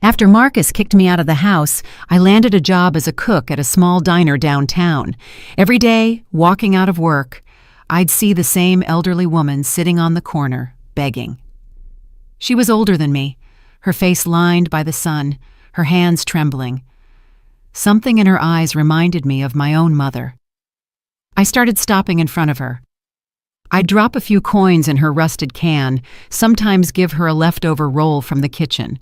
After Marcus kicked me out of the house, I landed a job as a cook at a small diner downtown. Every day, walking out of work, I'd see the same elderly woman sitting on the corner, begging. She was older than me, her face lined by the sun, her hands trembling. Something in her eyes reminded me of my own mother. I started stopping in front of her. I'd drop a few coins in her rusted can, sometimes give her a leftover roll from the kitchen.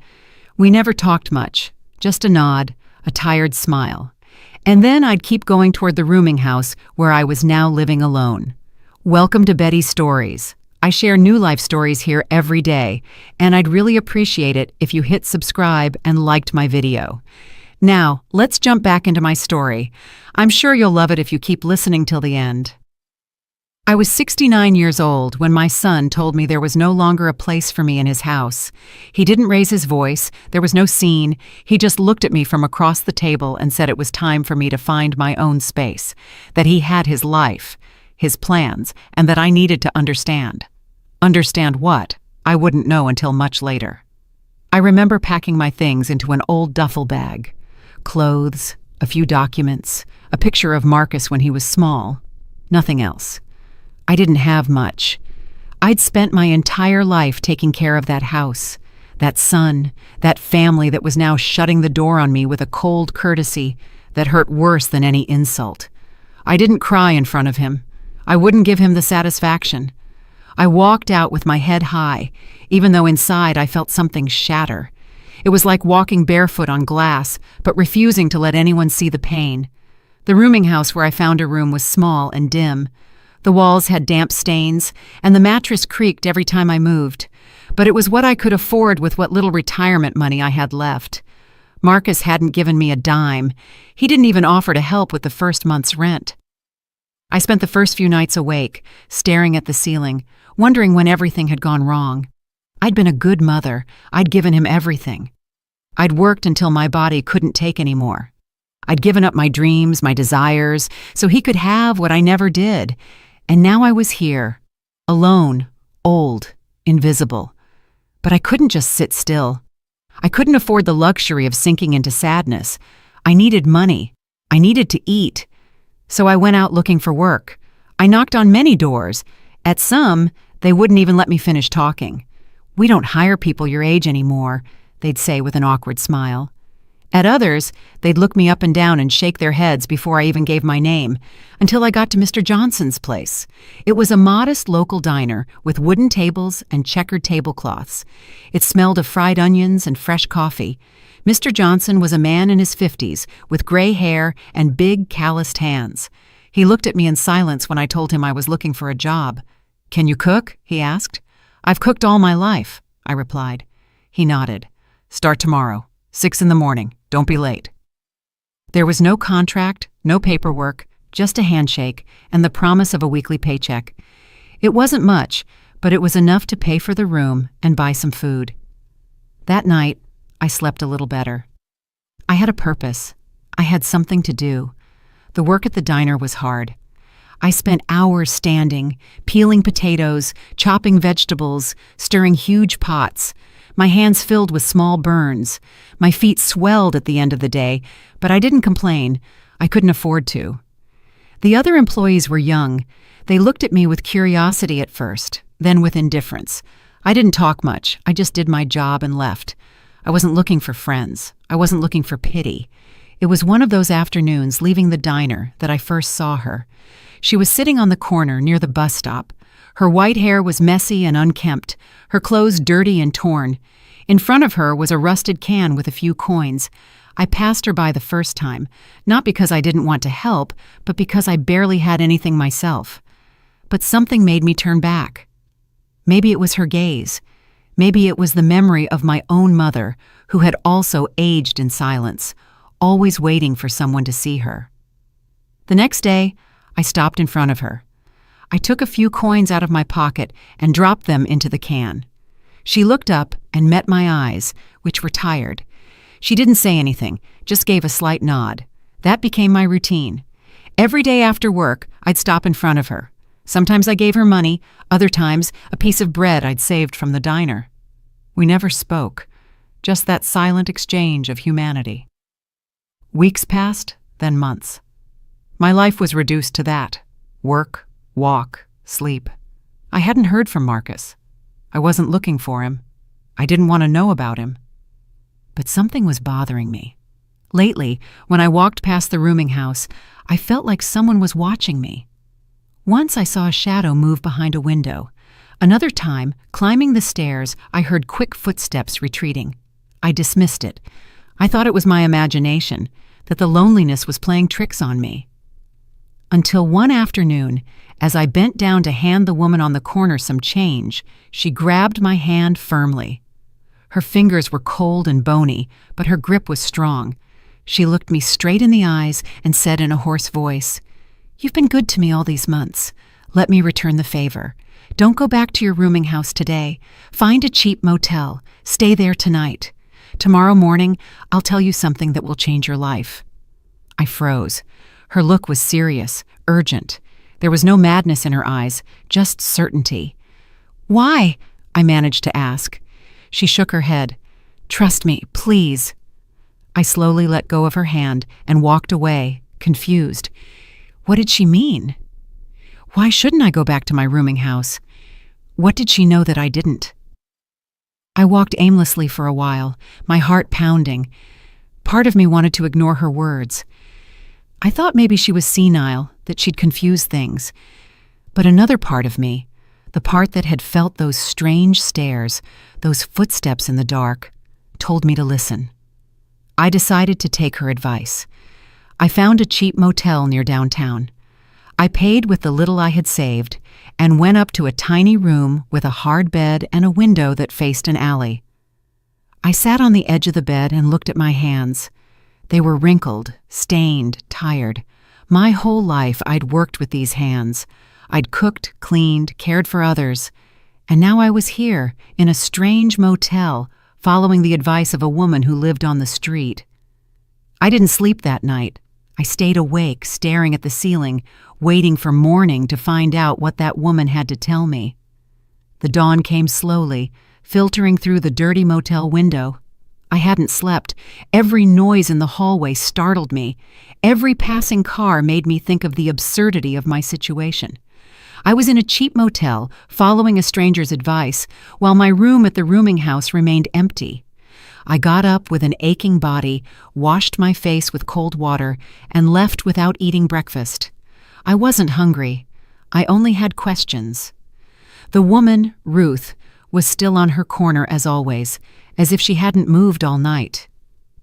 We never talked much, just a nod, a tired smile. And then I'd keep going toward the rooming house where I was now living alone. Welcome to Betty's Stories. I share new life stories here every day, and I'd really appreciate it if you hit subscribe and liked my video. Now, let's jump back into my story. I'm sure you'll love it if you keep listening till the end. I was 69 years old when my son told me there was no longer a place for me in his house. He didn't raise his voice, there was no scene, he just looked at me from across the table and said it was time for me to find my own space, that he had his life, his plans, and that I needed to understand. Understand what? I wouldn't know until much later. I remember packing my things into an old duffel bag. Clothes, a few documents, a picture of Marcus when he was small. Nothing else. I didn't have much. I'd spent my entire life taking care of that house, that son, that family that was now shutting the door on me with a cold courtesy that hurt worse than any insult. I didn't cry in front of him. I wouldn't give him the satisfaction. I walked out with my head high, even though inside I felt something shatter. It was like walking barefoot on glass, but refusing to let anyone see the pain. The rooming house where I found a room was small and dim. The walls had damp stains, and the mattress creaked every time I moved. But it was what I could afford with what little retirement money I had left. Marcus hadn't given me a dime. He didn't even offer to help with the first month's rent. I spent the first few nights awake, staring at the ceiling, wondering when everything had gone wrong. I'd been a good mother. I'd given him everything. I'd worked until my body couldn't take any more. I'd given up my dreams, my desires, so he could have what I never did. And now I was here, alone, old, invisible. But I couldn't just sit still. I couldn't afford the luxury of sinking into sadness. I needed money. I needed to eat. So I went out looking for work. I knocked on many doors. At some, they wouldn't even let me finish talking. "We don't hire people your age anymore," they'd say with an awkward smile. At others, they'd look me up and down and shake their heads before I even gave my name, until I got to Mr. Johnson's place. It was a modest local diner with wooden tables and checkered tablecloths. It smelled of fried onions and fresh coffee. Mr. Johnson was a man in his 50s with gray hair and big, calloused hands. He looked at me in silence when I told him I was looking for a job. "Can you cook?" he asked. "I've cooked all my life," I replied. He nodded. "Start tomorrow, 6 in the morning. Don't be late." There was no contract, no paperwork, just a handshake and the promise of a weekly paycheck. It wasn't much, but it was enough to pay for the room and buy some food. That night, I slept a little better. I had a purpose. I had something to do. The work at the diner was hard. I spent hours standing, peeling potatoes, chopping vegetables, stirring huge pots. My hands filled with small burns. My feet swelled at the end of the day, but I didn't complain. I couldn't afford to. The other employees were young. They looked at me with curiosity at first, then with indifference. I didn't talk much. I just did my job and left. I wasn't looking for friends. I wasn't looking for pity. It was one of those afternoons leaving the diner that I first saw her. She was sitting on the corner near the bus stop. Her white hair was messy and unkempt, her clothes dirty and torn. In front of her was a rusted can with a few coins. I passed her by the first time, not because I didn't want to help, but because I barely had anything myself. But something made me turn back. Maybe it was her gaze. Maybe it was the memory of my own mother, who had also aged in silence, always waiting for someone to see her. The next day, I stopped in front of her. I took a few coins out of my pocket and dropped them into the can. She looked up and met my eyes, which were tired. She didn't say anything, just gave a slight nod. That became my routine. Every day after work, I'd stop in front of her. Sometimes I gave her money, other times a piece of bread I'd saved from the diner. We never spoke. just that silent exchange of humanity. Weeks passed, then months. My life was reduced to that: work, walk, sleep. I hadn't heard from Marcus. I wasn't looking for him. I didn't want to know about him. But something was bothering me. Lately, when I walked past the rooming house, I felt like someone was watching me. Once I saw a shadow move behind a window. Another time, climbing the stairs, I heard quick footsteps retreating. I dismissed it. I thought it was my imagination, that the loneliness was playing tricks on me. Until one afternoon, as I bent down to hand the woman on the corner some change, she grabbed my hand firmly. Her fingers were cold and bony, but her grip was strong. She looked me straight in the eyes and said in a hoarse voice, "You've been good to me all these months. Let me return the favor. Don't go back to your rooming house today. Find a cheap motel. Stay there tonight. Tomorrow morning, I'll tell you something that will change your life." I froze. Her look was serious, urgent. There was no madness in her eyes, just certainty. "Why?" I managed to ask. She shook her head. "Trust me, please." I slowly let go of her hand and walked away, confused. What did she mean? Why shouldn't I go back to my rooming house? What did she know that I didn't? I walked aimlessly for a while, my heart pounding. Part of me wanted to ignore her words. I thought maybe she was senile, that she'd confuse things. But another part of me, the part that had felt those strange stares, those footsteps in the dark, told me to listen. I decided to take her advice. I found a cheap motel near downtown. I paid with the little I had saved and went up to a tiny room with a hard bed and a window that faced an alley. I sat on the edge of the bed and looked at my hands. They were wrinkled, stained, tired. My whole life I'd worked with these hands. I'd cooked, cleaned, cared for others. And now I was here, in a strange motel, following the advice of a woman who lived on the street. I didn't sleep that night. I stayed awake, staring at the ceiling, waiting for morning to find out what that woman had to tell me. The dawn came slowly, filtering through the dirty motel window. I hadn't slept. Every noise in the hallway startled me. Every passing car made me think of the absurdity of my situation. I was in a cheap motel, following a stranger's advice, while my room at the rooming house remained empty. I got up with an aching body, washed my face with cold water, and left without eating breakfast. I wasn't hungry. I only had questions. The woman, Ruth, was still on her corner as always, as if she hadn't moved all night.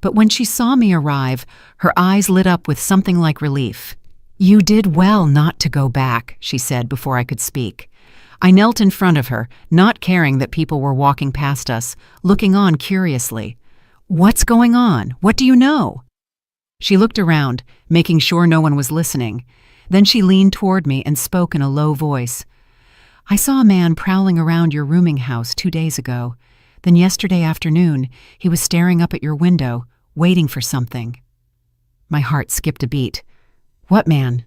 But when she saw me arrive, her eyes lit up with something like relief. "You did well not to go back," she said before I could speak. I knelt in front of her, not caring that people were walking past us, looking on curiously. "What's going on? What do you know?" She looked around, making sure no one was listening. Then she leaned toward me and spoke in a low voice. "I saw a man prowling around your rooming house 2 days ago. Then yesterday afternoon, he was staring up at your window, waiting for something." My heart skipped a beat. "What man?"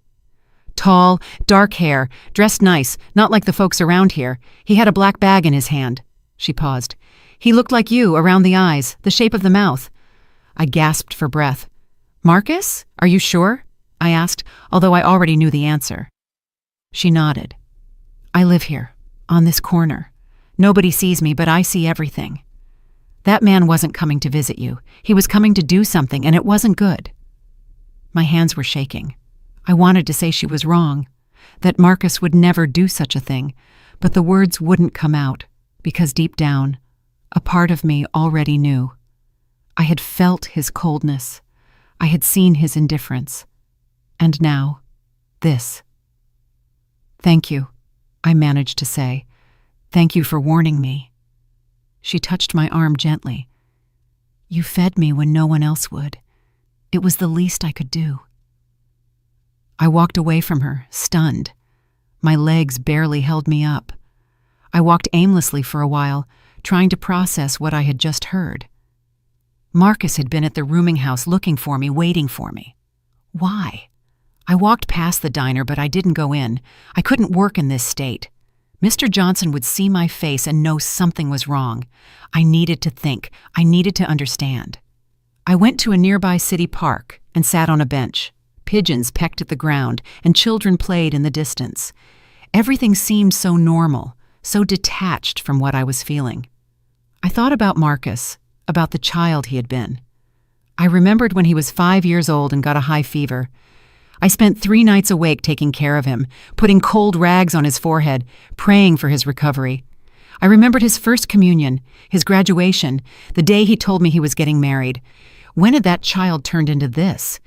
"Tall, dark hair, dressed nice, not like the folks around here. He had a black bag in his hand." She paused. "He looked like you, around the eyes, the shape of the mouth." I gasped for breath. "Marcus? Are you sure?" I asked, although I already knew the answer. She nodded. "I live here, on this corner. Nobody sees me, but I see everything. That man wasn't coming to visit you. He was coming to do something, and it wasn't good." My hands were shaking. I wanted to say she was wrong, that Marcus would never do such a thing, but the words wouldn't come out, because deep down, a part of me already knew. I had felt his coldness. I had seen his indifference. And now, this. "Thank you," I managed to say. "Thank you for warning me." She touched my arm gently. "You fed me when no one else would. It was the least I could do." I walked away from her, stunned. My legs barely held me up. I walked aimlessly for a while, trying to process what I had just heard. Marcus had been at the rooming house looking for me, waiting for me. Why? I walked past the diner, but I didn't go in. I couldn't work in this state. Mr. Johnson would see my face and know something was wrong. I needed to think. I needed to understand. I went to a nearby city park and sat on a bench. Pigeons pecked at the ground, and children played in the distance. Everything seemed so normal, so detached from what I was feeling. I thought about Marcus, about the child he had been. I remembered when he was 5 years old and got a high fever. I spent 3 nights awake taking care of him, putting cold rags on his forehead, praying for his recovery. I remembered his first communion, his graduation, the day he told me he was getting married. When had that child turned into this?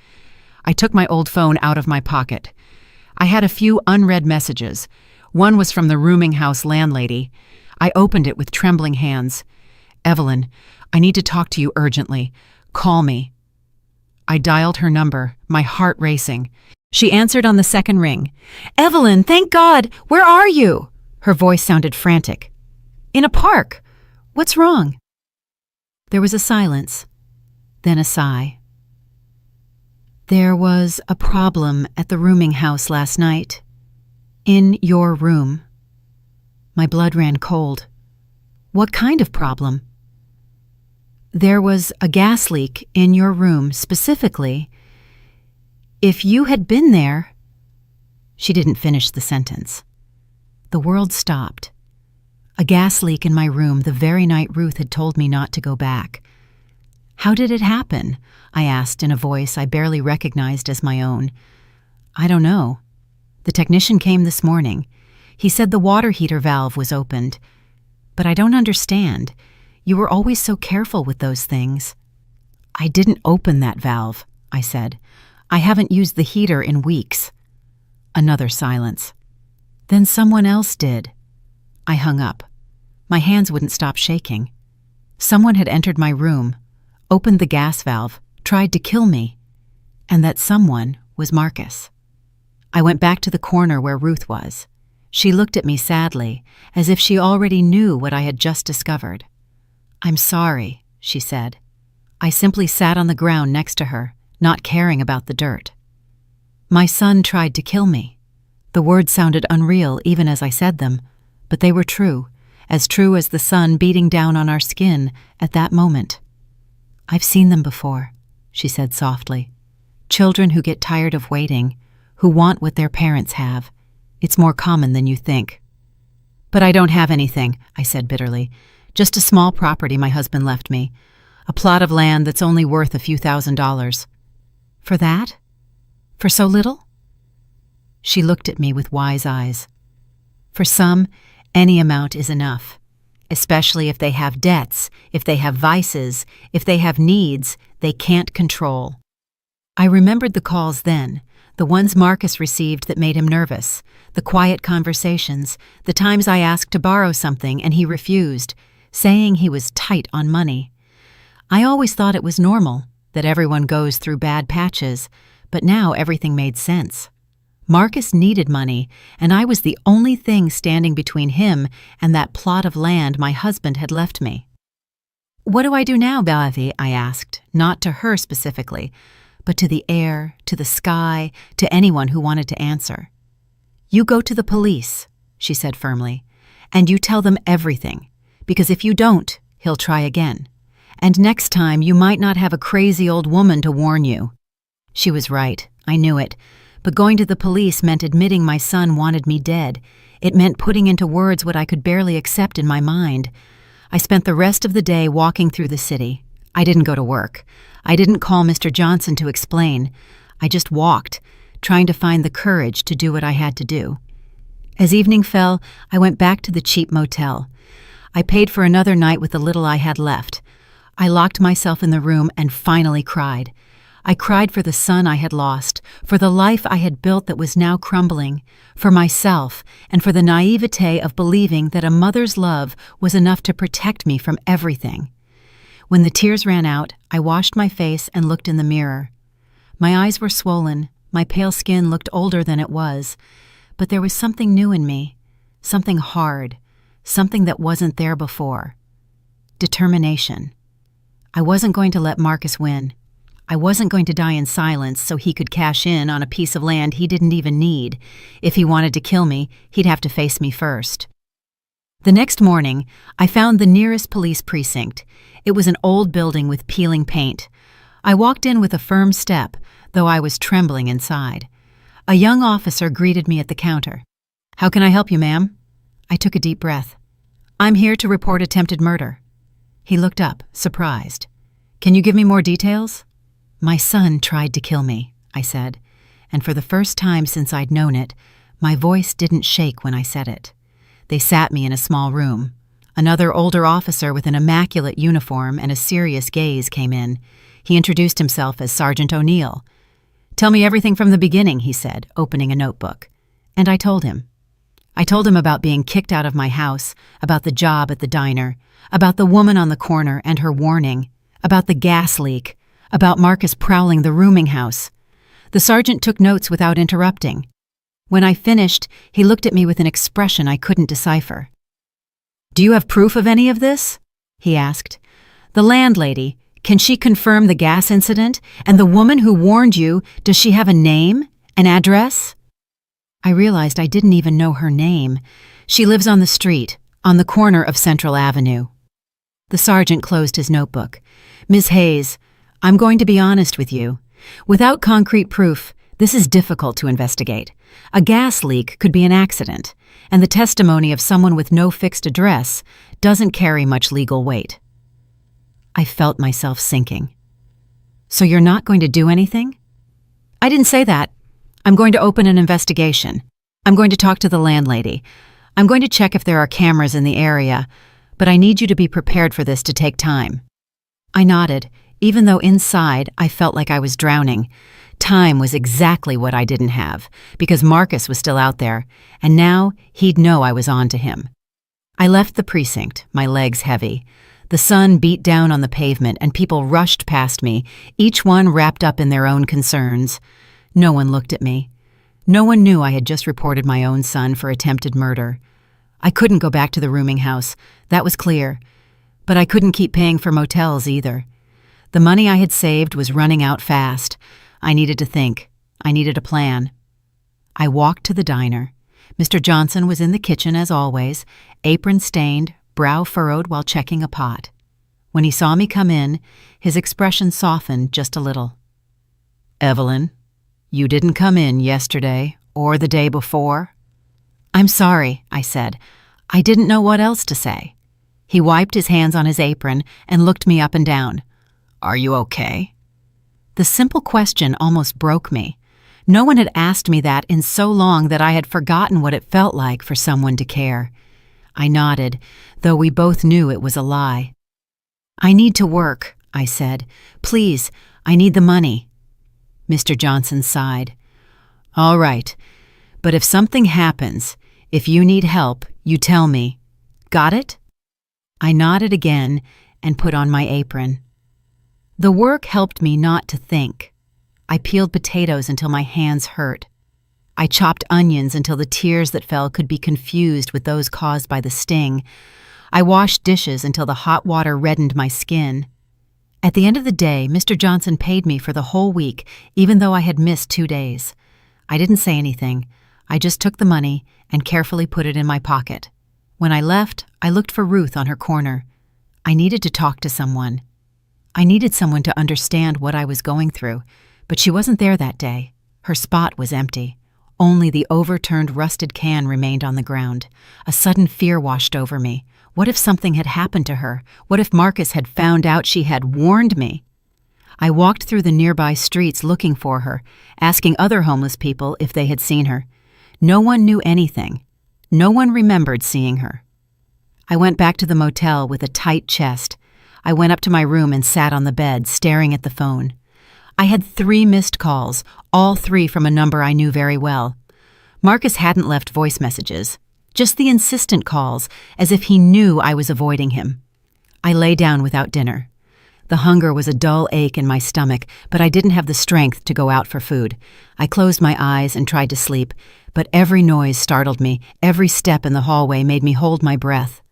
I took my old phone out of my pocket. I had a few unread messages. One was from the rooming house landlady. I opened it with trembling hands. "Evelyn, I need to talk to you urgently. Call me." I dialed her number, my heart racing. She answered on the second ring. "Evelyn, thank God! Where are you?" Her voice sounded frantic. "In a park. What's wrong?" There was a silence, then a sigh. "There was a problem at the rooming house last night. In your room." My blood ran cold. "What kind of problem?" "There was a gas leak in your room specifically. If you had been there—" She didn't finish the sentence. The world stopped. A gas leak in my room the very night Ruth had told me not to go back. "How did it happen?" I asked in a voice I barely recognized as my own. "I don't know. The technician came this morning. He said the water heater valve was opened. But I don't understand. You were always so careful with those things." "I didn't open that valve," I said. "I haven't used the heater in weeks." Another silence. "Then someone else did." I hung up. My hands wouldn't stop shaking. Someone had entered my room, opened the gas valve, tried to kill me. And that someone was Marcus. I went back to the corner where Ruth was. She looked at me sadly, as if she already knew what I had just discovered. "I'm sorry," she said. I simply sat on the ground next to her, not caring about the dirt. "My son tried to kill me." The words sounded unreal even as I said them, but they were true as the sun beating down on our skin at that moment. "I've seen them before," she said softly. "Children who get tired of waiting, who want what their parents have. It's more common than you think." "But I don't have anything," I said bitterly. "Just a small property my husband left me. A plot of land that's only worth a few $1,000s. "For that? For so little?" She looked at me with wise eyes. "For some, any amount is enough, especially if they have debts, if they have vices, if they have needs they can't control." I remembered the calls then, the ones Marcus received that made him nervous, the quiet conversations, the times I asked to borrow something and he refused, saying he was tight on money. I always thought it was normal, that everyone goes through bad patches, but now everything made sense. Marcus needed money, and I was the only thing standing between him and that plot of land my husband had left me. "What do I do now, Balavi?" I asked, not to her specifically, but to the air, to the sky, to anyone who wanted to answer. "You go to the police," she said firmly, "and you tell them everything, because if you don't, he'll try again. And next time you might not have a crazy old woman to warn you." She was right, I knew it, but going to the police meant admitting my son wanted me dead. It meant putting into words what I could barely accept in my mind. I spent the rest of the day walking through the city. I didn't go to work. I didn't call Mr. Johnson to explain. I just walked, trying to find the courage to do what I had to do. As evening fell, I went back to the cheap motel. I paid for another night with the little I had left. I locked myself in the room and finally cried. I cried for the son I had lost, for the life I had built that was now crumbling, for myself, and for the naivete of believing that a mother's love was enough to protect me from everything. When the tears ran out, I washed my face and looked in the mirror. My eyes were swollen, my pale skin looked older than it was, but there was something new in me, something hard, something that wasn't there before. Determination. I wasn't going to let Marcus win. I wasn't going to die in silence so he could cash in on a piece of land he didn't even need. If he wanted to kill me, he'd have to face me first. The next morning, I found the nearest police precinct. It was an old building with peeling paint. I walked in with a firm step, though I was trembling inside. A young officer greeted me at the counter. "How can I help you, ma'am?" I took a deep breath. "I'm here to report attempted murder." He looked up, surprised. "Can you give me more details?" "My son tried to kill me," I said, and for the first time since I'd known it, my voice didn't shake when I said it. They sat me in a small room. Another older officer with an immaculate uniform and a serious gaze came in. He introduced himself as Sergeant O'Neill. "Tell me everything from the beginning," he said, opening a notebook. And I told him. I told him about being kicked out of my house, about the job at the diner, about the woman on the corner and her warning, about the gas leak, about Marcus prowling the rooming house. The sergeant took notes without interrupting. When I finished, he looked at me with an expression I couldn't decipher. "Do you have proof of any of this?" he asked. "The landlady, can she confirm the gas incident? And the woman who warned you, does she have a name, an address?" I realized I didn't even know her name. "She lives on the street, on the corner of Central Avenue." The sergeant closed his notebook. "Ms. Hayes, I'm going to be honest with you. Without concrete proof, this is difficult to investigate. A gas leak could be an accident, and the testimony of someone with no fixed address doesn't carry much legal weight." I felt myself sinking. "So you're not going to do anything?" "I didn't say that. I'm going to open an investigation. I'm going to talk to the landlady. I'm going to check if there are cameras in the area, but I need you to be prepared for this to take time." I nodded, even though inside I felt like I was drowning. Time was exactly what I didn't have, because Marcus was still out there, and now he'd know I was on to him. I left the precinct, my legs heavy. The sun beat down on the pavement and people rushed past me, each one wrapped up in their own concerns. No one looked at me. No one knew I had just reported my own son for attempted murder. I couldn't go back to the rooming house, that was clear. But I couldn't keep paying for motels either. The money I had saved was running out fast. I needed to think. I needed a plan. I walked to the diner. Mr. Johnson was in the kitchen as always, apron stained, brow furrowed while checking a pot. When he saw me come in, his expression softened just a little. "Evelyn, you didn't come in yesterday or the day before?" "I'm sorry," I said. I didn't know what else to say. He wiped his hands on his apron and looked me up and down. "Are you okay?" The simple question almost broke me. No one had asked me that in so long that I had forgotten what it felt like for someone to care. I nodded, though we both knew it was a lie. "I need to work," I said. "Please, I need the money." Mr. Johnson sighed. "All right, but if something happens, if you need help, you tell me. Got it?" I nodded again and put on my apron. The work helped me not to think. I peeled potatoes until my hands hurt. I chopped onions until the tears that fell could be confused with those caused by the sting. I washed dishes until the hot water reddened my skin. At the end of the day, Mr. Johnson paid me for the whole week, even though I had missed 2 days. I didn't say anything. I just took the money and carefully put it in my pocket. When I left, I looked for Ruth on her corner. I needed to talk to someone. I needed someone to understand what I was going through, but she wasn't there that day. Her spot was empty. Only the overturned rusted can remained on the ground. A sudden fear washed over me. What if something had happened to her? What if Marcus had found out she had warned me? I walked through the nearby streets looking for her, asking other homeless people if they had seen her. No one knew anything. No one remembered seeing her. I went back to the motel with a tight chest. I went up to my room and sat on the bed, staring at the phone. I had 3 missed calls, all 3 from a number I knew very well. Marcus hadn't left voice messages, just the insistent calls, as if he knew I was avoiding him. I lay down without dinner. The hunger was a dull ache in my stomach, but I didn't have the strength to go out for food. I closed my eyes and tried to sleep, but every noise startled me, every step in the hallway made me hold my breath.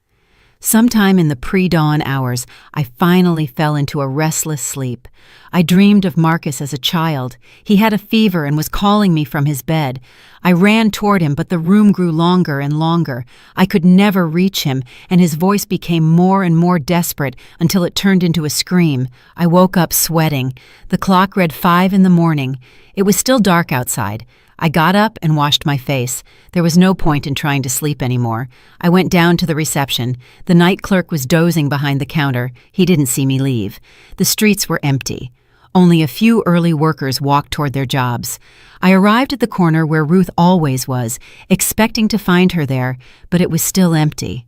Sometime in the pre-dawn hours, I finally fell into a restless sleep. I dreamed of Marcus as a child. He had a fever and was calling me from his bed. I ran toward him, but the room grew longer and longer. I could never reach him, and his voice became more and more desperate until it turned into a scream. I woke up sweating. The clock read 5 in the morning. It was still dark outside. I got up and washed my face. There was no point in trying to sleep anymore. I went down to the reception. The night clerk was dozing behind the counter. He didn't see me leave. The streets were empty. Only a few early workers walked toward their jobs. I arrived at the corner where Ruth always was, expecting to find her there, but it was still empty.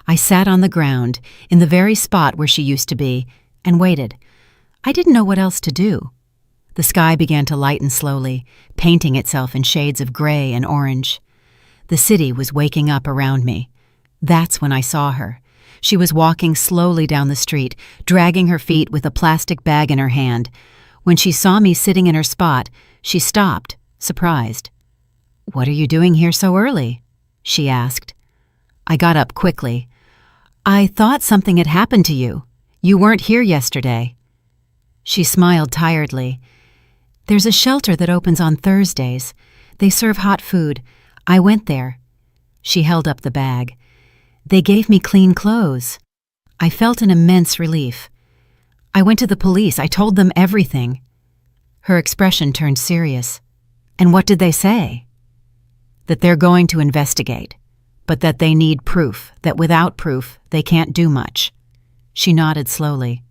I sat on the ground, in the very spot where she used to be, and waited. I didn't know what else to do. The sky began to lighten slowly, painting itself in shades of gray and orange. The city was waking up around me. That's when I saw her. She was walking slowly down the street, dragging her feet with a plastic bag in her hand. When she saw me sitting in her spot, she stopped, surprised. "What are you doing here so early?" she asked. I got up quickly. "I thought something had happened to you. You weren't here yesterday." She smiled tiredly. "There's a shelter that opens on Thursdays. They serve hot food. I went there." She held up the bag. "They gave me clean clothes." I felt an immense relief. "I went to the police. I told them everything." Her expression turned serious. "And what did they say?" "That they're going to investigate, but that they need proof, that without proof, they can't do much." She nodded slowly.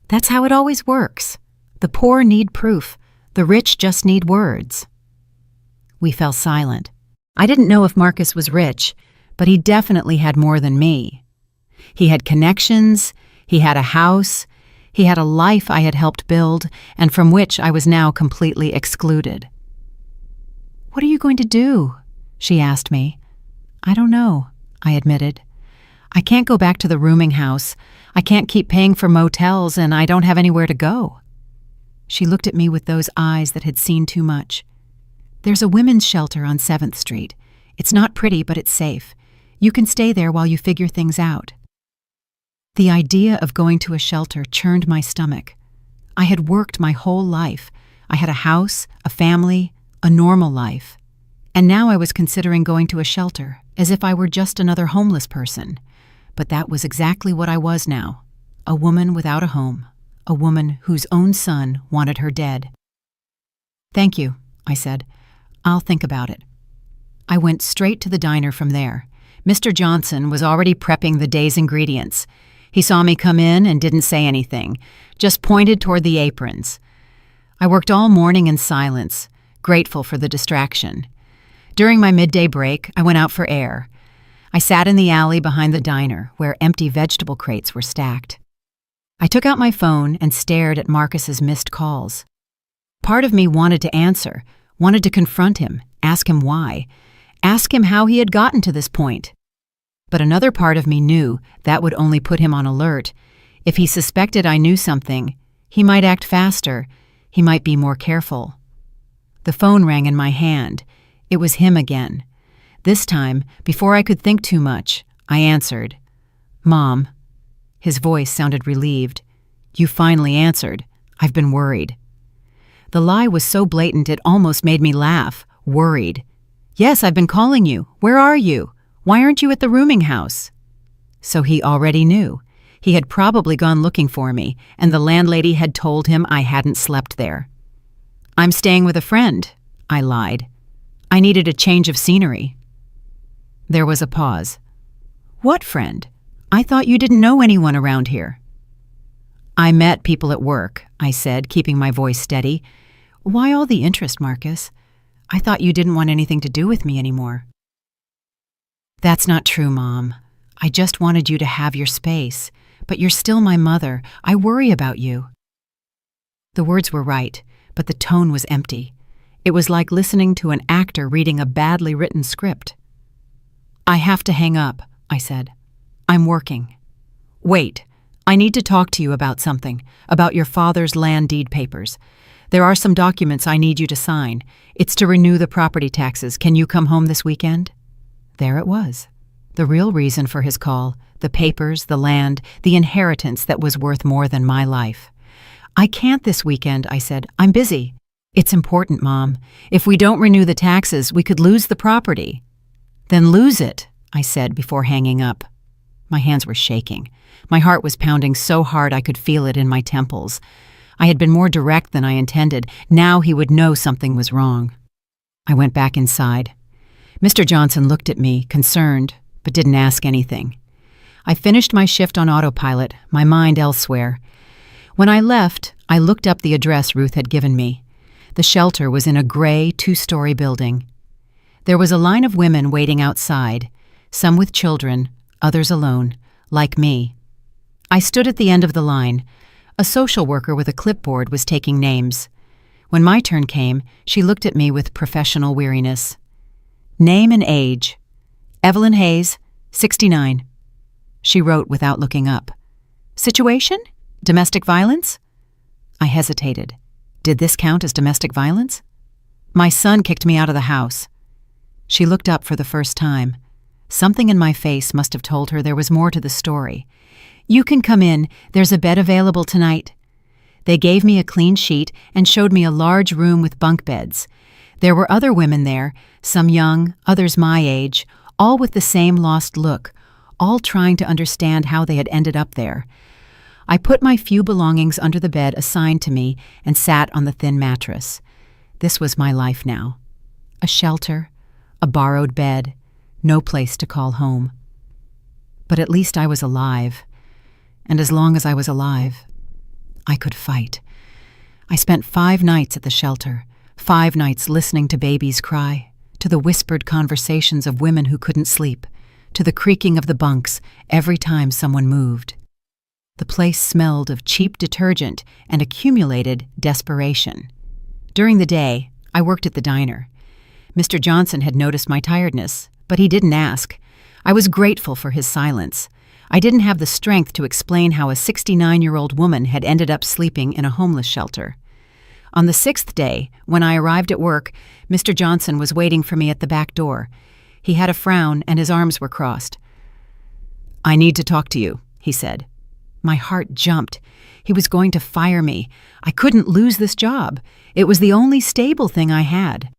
"That's how it always works. The poor need proof. The rich just need words." We fell silent. I didn't know if Marcus was rich, but he definitely had more than me. He had connections, he had a house, he had a life I had helped build, and from which I was now completely excluded. "What are you going to do?" she asked me. "I don't know," I admitted. "I can't go back to the rooming house. I can't keep paying for motels, and I don't have anywhere to go." She looked at me with those eyes that had seen too much. "There's a women's shelter on 7th Street. It's not pretty, but it's safe. You can stay there while you figure things out." The idea of going to a shelter churned my stomach. I had worked my whole life. I had a house, a family, a normal life. And now I was considering going to a shelter, as if I were just another homeless person. But that was exactly what I was now, a woman without a home. A woman whose own son wanted her dead. "Thank you," I said. "I'll think about it." I went straight to the diner from there. Mr. Johnson was already prepping the day's ingredients. He saw me come in and didn't say anything, just pointed toward the aprons. I worked all morning in silence, grateful for the distraction. During my midday break, I went out for air. I sat in the alley behind the diner, where empty vegetable crates were stacked. I took out my phone and stared at Marcus's missed calls. Part of me wanted to answer, wanted to confront him, ask him why, ask him how he had gotten to this point. But another part of me knew that would only put him on alert. If he suspected I knew something, he might act faster, he might be more careful. The phone rang in my hand. It was him again. This time, before I could think too much, I answered. "Mom." His voice sounded relieved. "You finally answered. I've been worried." The lie was so blatant it almost made me laugh. Worried. "Yes, I've been calling you. Where are you? Why aren't you at the rooming house?" So he already knew. He had probably gone looking for me, and the landlady had told him I hadn't slept there. "I'm staying with a friend," I lied. "I needed a change of scenery." There was a pause. "What friend? I thought you didn't know anyone around here." "I met people at work," I said, keeping my voice steady. "Why all the interest, Marcus? I thought you didn't want anything to do with me anymore." "That's not true, Mom. I just wanted you to have your space. But you're still my mother. I worry about you." The words were right, but the tone was empty. It was like listening to an actor reading a badly written script. "I have to hang up," I said. "I'm working." "Wait. I need to talk to you about something, about your father's land deed papers. There are some documents I need you to sign. It's to renew the property taxes. Can you come home this weekend?" There it was. The real reason for his call, the papers, the land, the inheritance that was worth more than my life. "I can't this weekend," I said. "I'm busy." "It's important, Mom. If we don't renew the taxes, we could lose the property." "Then lose it," I said before hanging up. My hands were shaking. My heart was pounding so hard I could feel it in my temples. I had been more direct than I intended. Now he would know something was wrong. I went back inside. Mr. Johnson looked at me, concerned, but didn't ask anything. I finished my shift on autopilot, my mind elsewhere. When I left, I looked up the address Ruth had given me. The shelter was in a gray, 2-story building. There was a line of women waiting outside, some with children, others alone, like me. I stood at the end of the line. A social worker with a clipboard was taking names. When my turn came, she looked at me with professional weariness. "Name and age. Evelyn Hayes, 69. She wrote without looking up. "Situation? Domestic violence?" I hesitated. Did this count as domestic violence? "My son kicked me out of the house." She looked up for the first time. Something in my face must have told her there was more to the story. "You can come in. There's a bed available tonight." They gave me a clean sheet and showed me a large room with bunk beds. There were other women there, some young, others my age, all with the same lost look, all trying to understand how they had ended up there. I put my few belongings under the bed assigned to me and sat on the thin mattress. This was my life now. A shelter, a borrowed bed, no place to call home. But at least I was alive. And as long as I was alive, I could fight. I spent 5 nights at the shelter, 5 nights listening to babies cry, to the whispered conversations of women who couldn't sleep, to the creaking of the bunks every time someone moved. The place smelled of cheap detergent and accumulated desperation. During the day, I worked at the diner. Mr. Johnson had noticed my tiredness, but he didn't ask. I was grateful for his silence. I didn't have the strength to explain how a 69-year-old woman had ended up sleeping in a homeless shelter. On the 6th day, when I arrived at work, Mr. Johnson was waiting for me at the back door. He had a frown and his arms were crossed. "I need to talk to you," he said. My heart jumped. He was going to fire me. I couldn't lose this job. It was the only stable thing I had.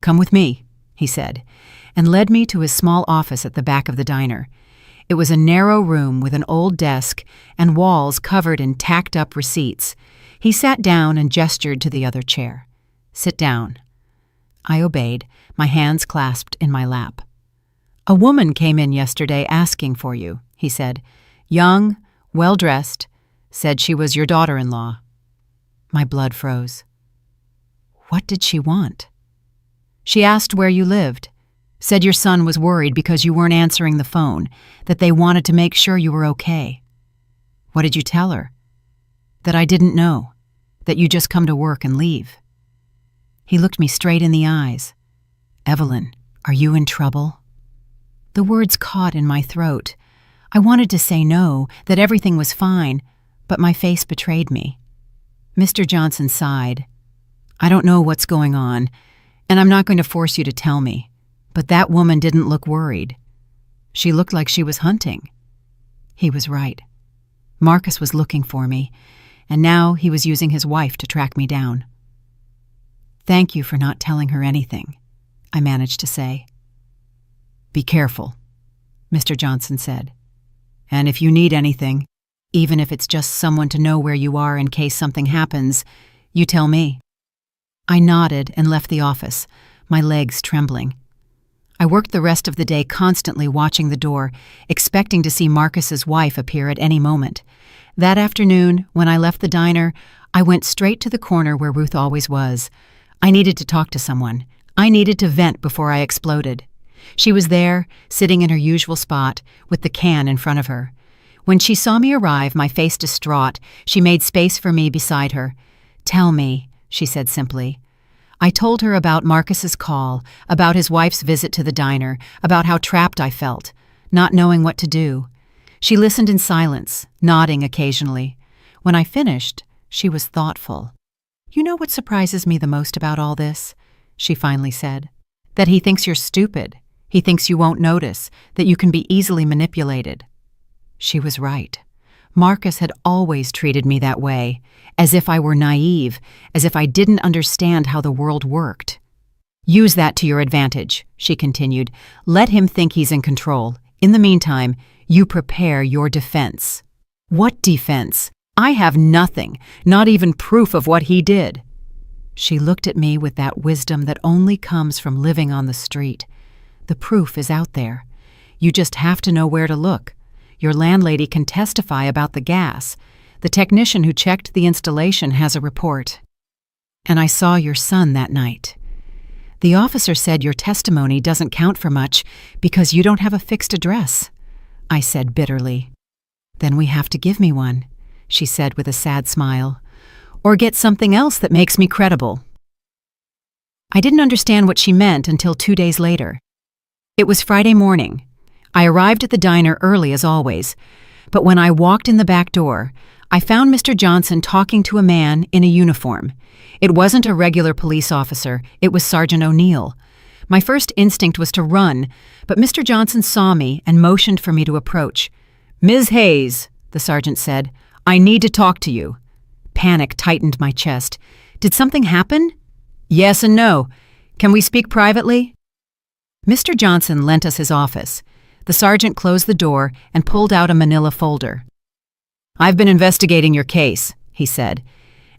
"Come with me," he said, and led me to his small office at the back of the diner. It was a narrow room with an old desk and walls covered in tacked-up receipts. He sat down and gestured to the other chair. "Sit down." I obeyed, my hands clasped in my lap. "A woman came in yesterday asking for you," he said. "Young, well-dressed, said she was your daughter-in-law." My blood froze. What did she want? "She asked where you lived. Said your son was worried because you weren't answering the phone, that they wanted to make sure you were okay." "What did you tell her?" "That I didn't know, that you just come to work and leave." He looked me straight in the eyes. "Evelyn, are you in trouble?" The words caught in my throat. I wanted to say no, that everything was fine, but my face betrayed me. Mr. Johnson sighed. "I don't know what's going on, and I'm not going to force you to tell me, but that woman didn't look worried. She looked like she was hunting." He was right. Marcus was looking for me, and now he was using his wife to track me down. "Thank you for not telling her anything," I managed to say. "Be careful," Mr. Johnson said. "And if you need anything, even if it's just someone to know where you are in case something happens, you tell me." I nodded and left the office, my legs trembling. I worked the rest of the day constantly watching the door, expecting to see Marcus's wife appear at any moment. That afternoon, when I left the diner, I went straight to the corner where Ruth always was. I needed to talk to someone. I needed to vent before I exploded. She was there, sitting in her usual spot, with the can in front of her. When she saw me arrive, my face distraught, she made space for me beside her. "Tell me," she said simply. I told her about Marcus's call, about his wife's visit to the diner, about how trapped I felt, not knowing what to do. She listened in silence, nodding occasionally. When I finished, she was thoughtful. "You know what surprises me the most about all this?" she finally said. "That he thinks you're stupid. He thinks you won't notice, that you can be easily manipulated." She was right. Marcus had always treated me that way, as if I were naive, as if I didn't understand how the world worked. "Use that to your advantage," she continued. "Let him think he's in control. In the meantime, you prepare your defense." "What defense? I have nothing, not even proof of what he did." She looked at me with that wisdom that only comes from living on the street. "The proof is out there. You just have to know where to look. Your landlady can testify about the gas. The technician who checked the installation has a report. And I saw your son that night. The officer said your testimony doesn't count for much because you don't have a fixed address," I said bitterly. "Then we have to give me one," she said with a sad smile, "or get something else that makes me credible." I didn't understand what she meant until 2 days later. It was Friday morning. I arrived at the diner early as always, but when I walked in the back door, I found Mr. Johnson talking to a man in a uniform. It wasn't a regular police officer, it was Sergeant O'Neill. My first instinct was to run, but Mr. Johnson saw me and motioned for me to approach. "Ms. Hayes," the sergeant said, "I need to talk to you." Panic tightened my chest. "Did something happen?" "Yes and no. Can we speak privately?" Mr. Johnson lent us his office. The sergeant closed the door and pulled out a manila folder. "I've been investigating your case," he said,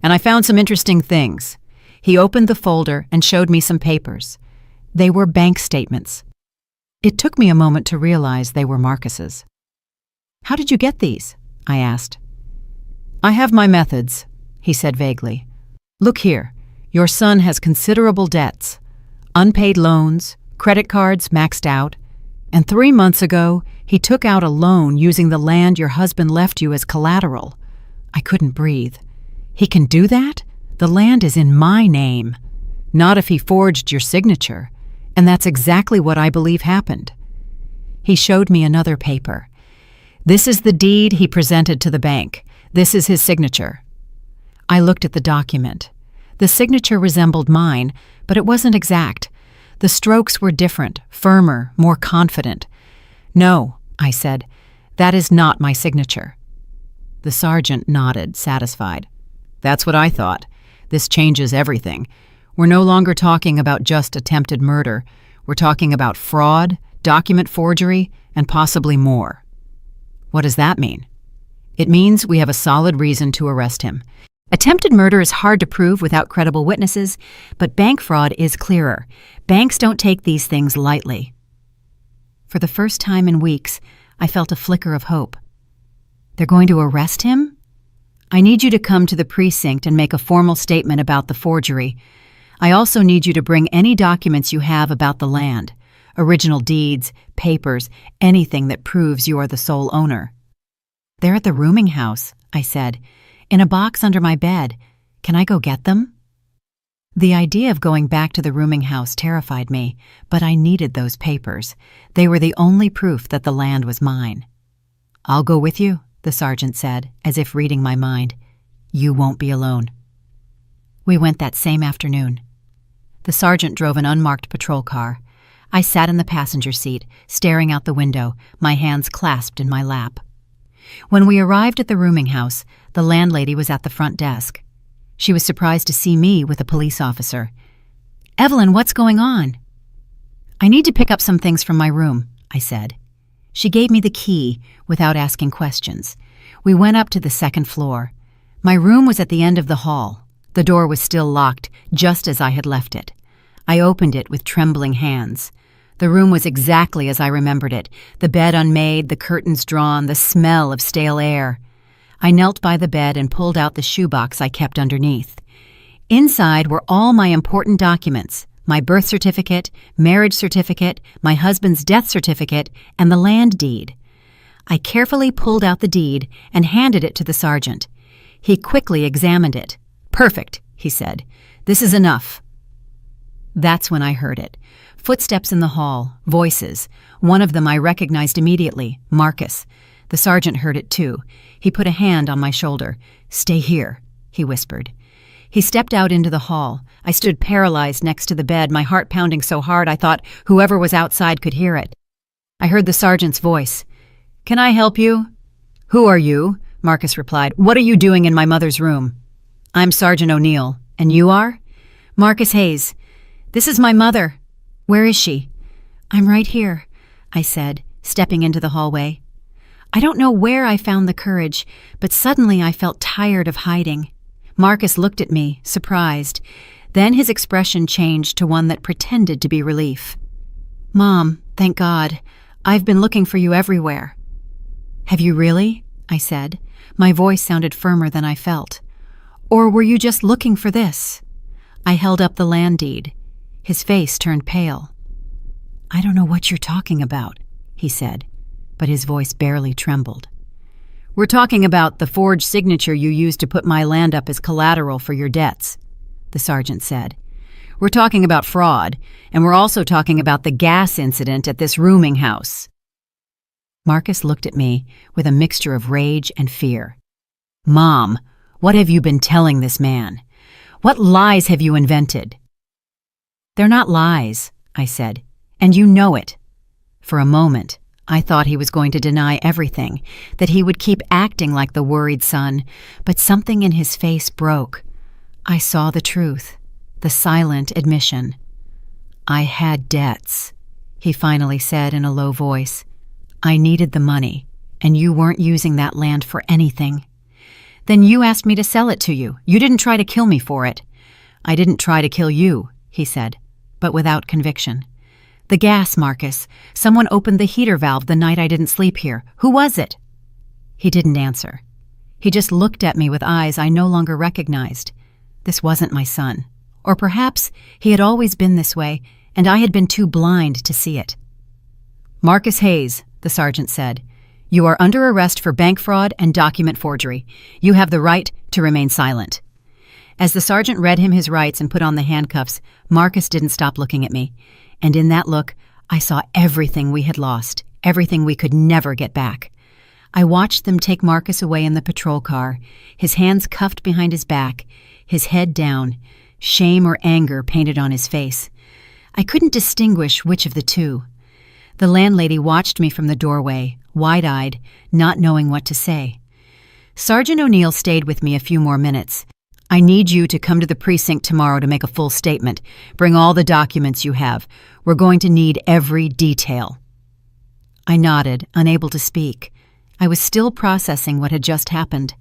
"and I found some interesting things." He opened the folder and showed me some papers. They were bank statements. It took me a moment to realize they were Marcus's. "How did you get these?" I asked. "I have my methods," he said vaguely. "Look here, your son has considerable debts. Unpaid loans, credit cards maxed out, and 3 months ago, he took out a loan using the land your husband left you as collateral." I couldn't breathe. "He can do that? The land is in my name." "Not if he forged your signature, and that's exactly what I believe happened." He showed me another paper. "This is the deed he presented to the bank. This is his signature." I looked at the document. The signature resembled mine, but it wasn't exact. The strokes were different, firmer, more confident. "No," I said, "that is not my signature." The sergeant nodded, satisfied. "That's what I thought. This changes everything. We're no longer talking about just attempted murder. We're talking about fraud, document forgery, and possibly more." "What does that mean?" "It means we have a solid reason to arrest him. Attempted murder is hard to prove without credible witnesses, but bank fraud is clearer. Banks don't take these things lightly." For the first time in weeks, I felt a flicker of hope. "They're going to arrest him?" "I need you to come to the precinct and make a formal statement about the forgery. I also need you to bring any documents you have about the land, original deeds, papers, anything that proves you are the sole owner." "They're at the rooming house," I said, "in a box under my bed. Can I go get them?" The idea of going back to the rooming house terrified me, but I needed those papers. They were the only proof that the land was mine. "I'll go with you," the sergeant said, as if reading my mind. "You won't be alone." We went that same afternoon. The sergeant drove an unmarked patrol car. I sat in the passenger seat, staring out the window, my hands clasped in my lap. When we arrived at the rooming house, the landlady was at the front desk. She was surprised to see me with a police officer. "Evelyn, what's going on?" "I need to pick up some things from my room," I said. She gave me the key without asking questions. We went up to the second floor. My room was at the end of the hall. The door was still locked, just as I had left it. I opened it with trembling hands. The room was exactly as I remembered it, the bed unmade, the curtains drawn, the smell of stale air. I knelt by the bed and pulled out the shoebox I kept underneath. Inside were all my important documents, my birth certificate, marriage certificate, my husband's death certificate, and the land deed. I carefully pulled out the deed and handed it to the sergeant. He quickly examined it. "Perfect," he said. "This is enough." That's when I heard it. Footsteps in the hall, voices. One of them I recognized immediately, Marcus. The sergeant heard it too. He put a hand on my shoulder. "Stay here," he whispered. He stepped out into the hall. I stood paralyzed next to the bed, my heart pounding so hard I thought whoever was outside could hear it. I heard the sergeant's voice. "Can I help you?" "Who are you?" Marcus replied. "What are you doing in my mother's room?" "I'm Sergeant O'Neill. And you are?" "Marcus Hayes. This is my mother." "Where is she?" "I'm right here," I said, stepping into the hallway. I don't know where I found the courage, but suddenly I felt tired of hiding. Marcus looked at me, surprised. Then his expression changed to one that pretended to be relief. "Mom, thank God. I've been looking for you everywhere." "Have you really?" I said. My voice sounded firmer than I felt. "Or were you just looking for this?" I held up the land deed. His face turned pale. "I don't know what you're talking about," he said, but his voice barely trembled. "We're talking about the forged signature you used to put my land up as collateral for your debts," the sergeant said. "We're talking about fraud, and we're also talking about the gas incident at this rooming house." Marcus looked at me with a mixture of rage and fear. "Mom, what have you been telling this man? What lies have you invented?" "They're not lies," I said, "and you know it." For a moment, I thought he was going to deny everything, that he would keep acting like the worried son, but something in his face broke. I saw the truth, the silent admission. "I had debts," he finally said in a low voice. "I needed the money, and you weren't using that land for anything." "Then you asked me to sell it to you. You didn't try to kill me for it." "I didn't try to kill you," he said, but without conviction. "The gas, Marcus. Someone opened the heater valve the night I didn't sleep here. Who was it?" He didn't answer. He just looked at me with eyes I no longer recognized. This wasn't my son. Or perhaps he had always been this way, and I had been too blind to see it. "Marcus Hayes," the sergeant said, "you are under arrest for bank fraud and document forgery. You have the right to remain silent." As the sergeant read him his rights and put on the handcuffs, Marcus didn't stop looking at me. And in that look, I saw everything we had lost, everything we could never get back. I watched them take Marcus away in the patrol car, his hands cuffed behind his back, his head down, shame or anger painted on his face. I couldn't distinguish which of the two. The landlady watched me from the doorway, wide-eyed, not knowing what to say. Sergeant O'Neill stayed with me a few more minutes. "I need you to come to the precinct tomorrow to make a full statement. Bring all the documents you have. We're going to need every detail." I nodded, unable to speak. I was still processing what had just happened.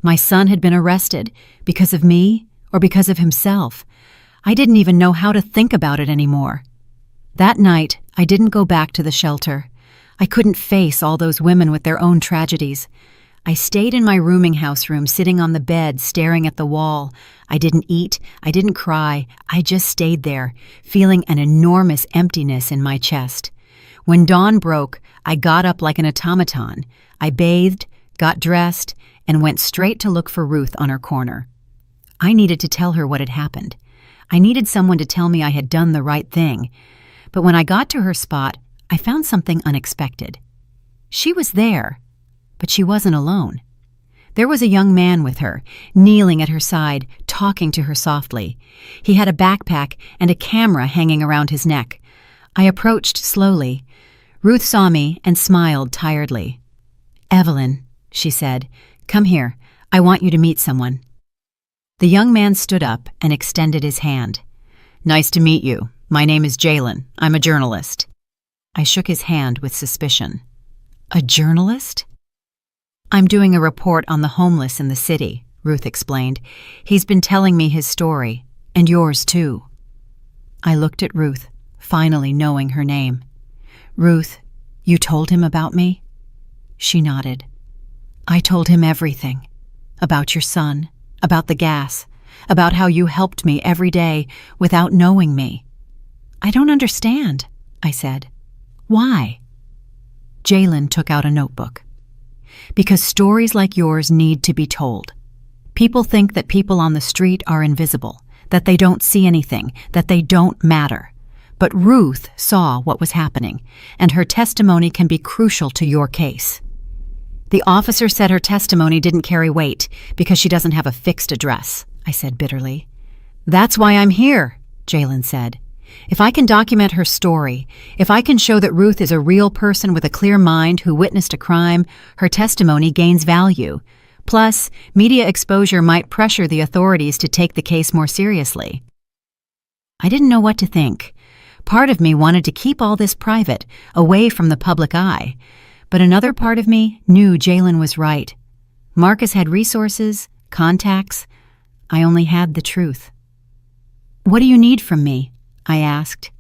My son had been arrested because of me or because of himself. I didn't even know how to think about it anymore. That night, I didn't go back to the shelter. I couldn't face all those women with their own tragedies. I stayed in my rooming house room, sitting on the bed, staring at the wall. I didn't eat, I didn't cry, I just stayed there, feeling an enormous emptiness in my chest. When dawn broke, I got up like an automaton. I bathed, got dressed, and went straight to look for Ruth on her corner. I needed to tell her what had happened. I needed someone to tell me I had done the right thing. But when I got to her spot, I found something unexpected. She was there, but she wasn't alone. There was a young man with her, kneeling at her side, talking to her softly. He had a backpack and a camera hanging around his neck. I approached slowly. Ruth saw me and smiled tiredly. "Evelyn," she said, "come here. I want you to meet someone." The young man stood up and extended his hand. "Nice to meet you. My name is Jalen. I'm a journalist." I shook his hand with suspicion. "A journalist?" "I'm doing a report on the homeless in the city," Ruth explained. "He's been telling me his story, and yours too." I looked at Ruth, finally knowing her name. "Ruth, you told him about me?" She nodded. "I told him everything. About your son, about the gas, about how you helped me every day without knowing me." "I don't understand," I said. "Why?" Jalen took out a notebook. "Because stories like yours need to be told. People think that people on the street are invisible, that they don't see anything, that they don't matter. But Ruth saw what was happening, and her testimony can be crucial to your case." The officer said her testimony didn't carry weight because she doesn't have a fixed address, I said bitterly. That's why I'm here, Jalen said. If I can document her story, if I can show that Ruth is a real person with a clear mind who witnessed a crime, her testimony gains value. Plus, media exposure might pressure the authorities to take the case more seriously. I didn't know what to think. Part of me wanted to keep all this private, away from the public eye. But another part of me knew Jalen was right. Marcus had resources, contacts. I only had the truth. What do you need from me? I asked.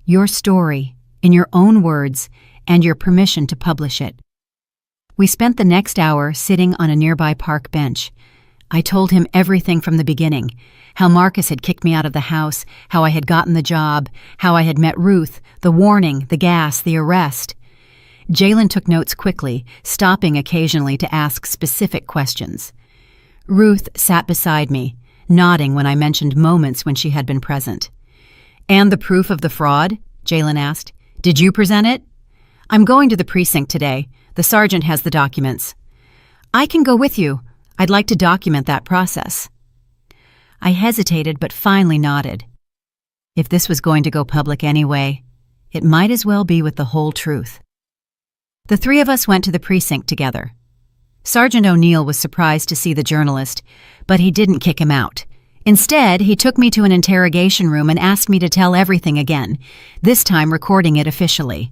Your story, in your own words, and your permission to publish it. We spent the next hour sitting on a nearby park bench. I told him everything from the beginning, how Marcus had kicked me out of the house, how I had gotten the job, how I had met Ruth, the warning, the gas, the arrest. Jalen took notes quickly, stopping occasionally to ask specific questions. Ruth sat beside me, nodding when I mentioned moments when she had been present. And the proof of the fraud? Jalen asked. Did you present it? I'm going to the precinct today. The sergeant has the documents. I can go with you. I'd like to document that process. I hesitated but finally nodded. If this was going to go public anyway, it might as well be with the whole truth. The three of us went to the precinct together. Sergeant O'Neill was surprised to see the journalist, but he didn't kick him out. Instead, he took me to an interrogation room and asked me to tell everything again, this time recording it officially.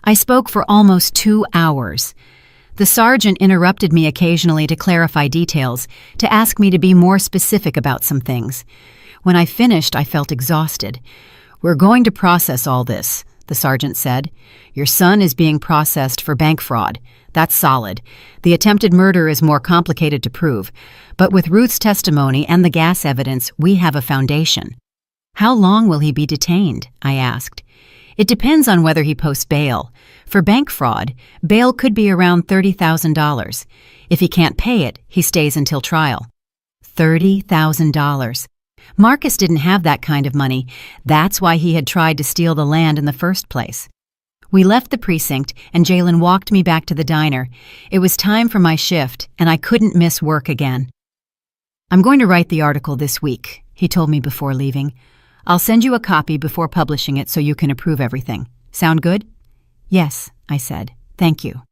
I spoke for almost 2 hours. The sergeant interrupted me occasionally to clarify details, to ask me to be more specific about some things. When I finished, I felt exhausted. We're going to process all this, the sergeant said. Your son is being processed for bank fraud. That's solid. The attempted murder is more complicated to prove. But with Ruth's testimony and the gas evidence, we have a foundation. How long will he be detained? I asked. It depends on whether he posts bail. For bank fraud, bail could be around $30,000. If he can't pay it, he stays until trial. $30,000. Marcus didn't have that kind of money. That's why he had tried to steal the land in the first place. We left the precinct, and Jalen walked me back to the diner. It was time for my shift, and I couldn't miss work again. I'm going to write the article this week, he told me before leaving. I'll send you a copy before publishing it so you can approve everything. Sound good? Yes, I said. Thank you.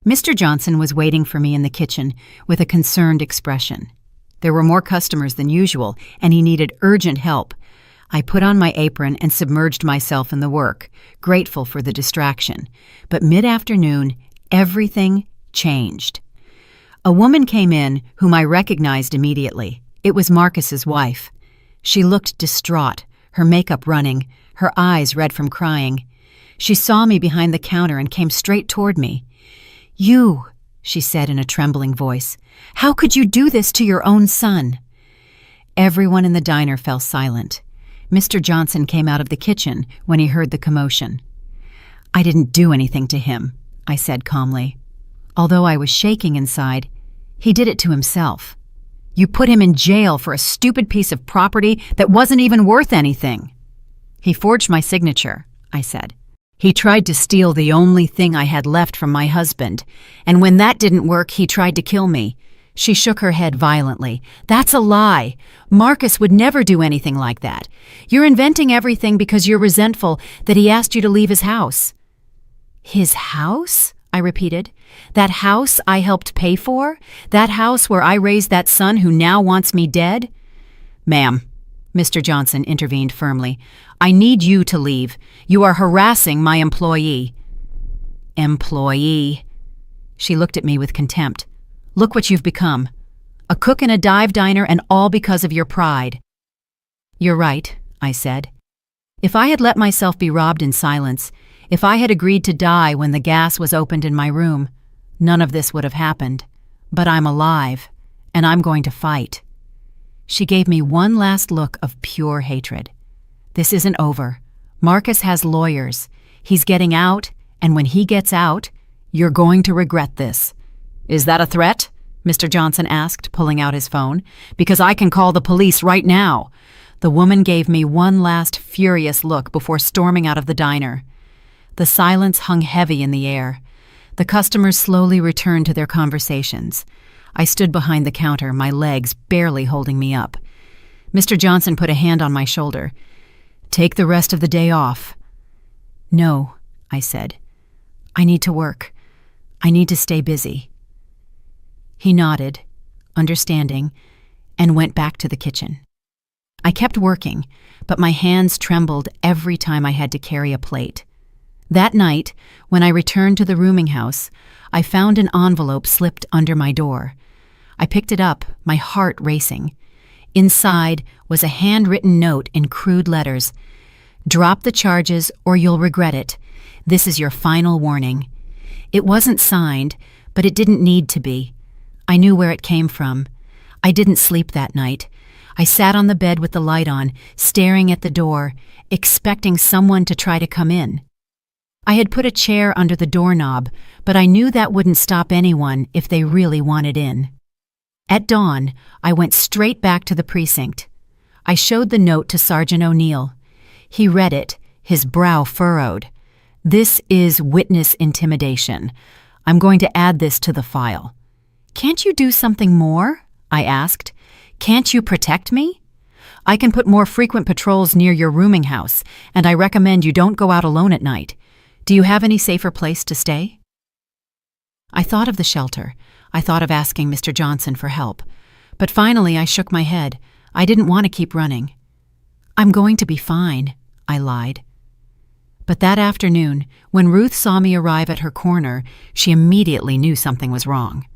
Mr. Johnson was waiting for me in the kitchen with a concerned expression. There were more customers than usual, and he needed urgent help. I put on my apron and submerged myself in the work, grateful for the distraction. But mid-afternoon, everything changed. A woman came in whom I recognized immediately. It was Marcus's wife. She looked distraught, her makeup running, her eyes red from crying. She saw me behind the counter and came straight toward me. "You," she said in a trembling voice, "how could you do this to your own son?" Everyone in the diner fell silent. Mr. Johnson came out of the kitchen when he heard the commotion. "I didn't do anything to him," I said calmly. Although I was shaking inside, he did it to himself. "You put him in jail for a stupid piece of property that wasn't even worth anything." "He forged my signature," I said. "He tried to steal the only thing I had left from my husband, and when that didn't work, he tried to kill me." She shook her head violently. "That's a lie. Marcus would never do anything like that. You're inventing everything because you're resentful that he asked you to leave his house." "His house?" I repeated. "That house I helped pay for? That house where I raised that son who now wants me dead?" "Ma'am," Mr. Johnson intervened firmly, "I need you to leave. You are harassing my employee." "Employee?" She looked at me with contempt. "Look what you've become. A cook in a dive diner, and all because of your pride." "You're right," I said. "If I had let myself be robbed in silence, if I had agreed to die when the gas was opened in my room, none of this would have happened. But I'm alive, and I'm going to fight." She gave me one last look of pure hatred. "This isn't over. Marcus has lawyers. He's getting out, and when he gets out, you're going to regret this." "Is that a threat?" Mr. Johnson asked, pulling out his phone. "Because I can call the police right now." The woman gave me one last furious look before storming out of the diner. The silence hung heavy in the air. The customers slowly returned to their conversations. I stood behind the counter, my legs barely holding me up. Mr. Johnson put a hand on my shoulder. "Take the rest of the day off." "No," I said. "I need to work. I need to stay busy." He nodded, understanding, and went back to the kitchen. I kept working, but my hands trembled every time I had to carry a plate. That night, when I returned to the rooming house, I found an envelope slipped under my door. I picked it up, my heart racing. Inside was a handwritten note in crude letters. "Drop the charges or you'll regret it. This is your final warning." It wasn't signed, but it didn't need to be. I knew where it came from. I didn't sleep that night. I sat on the bed with the light on, staring at the door, expecting someone to try to come in. I had put a chair under the doorknob, but I knew that wouldn't stop anyone if they really wanted in. At dawn, I went straight back to the precinct. I showed the note to Sergeant O'Neill. He read it, his brow furrowed. "This is witness intimidation. I'm going to add this to the file." "Can't you do something more?" I asked. "Can't you protect me? I can put more frequent patrols near your rooming house, and I recommend you don't go out alone at night. Do you have any safer place to stay?" I thought of the shelter. I thought of asking Mr. Johnson for help. But finally I shook my head. I didn't want to keep running. "I'm going to be fine," I lied. But that afternoon, when Ruth saw me arrive at her corner, she immediately knew something was wrong.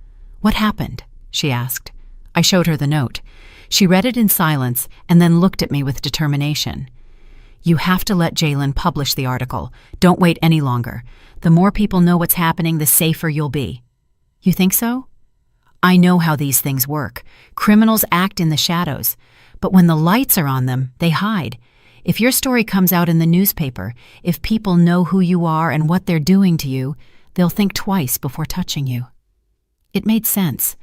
"What happened?" she asked. I showed her the note. She read it in silence and then looked at me with determination. "You have to let Jalen publish the article. Don't wait any longer. The more people know what's happening, the safer you'll be." "You think so?" "I know how these things work. Criminals act in the shadows. But when the lights are on them, they hide. If your story comes out in the newspaper, if people know who you are and what they're doing to you, they'll think twice before touching you." It made sense.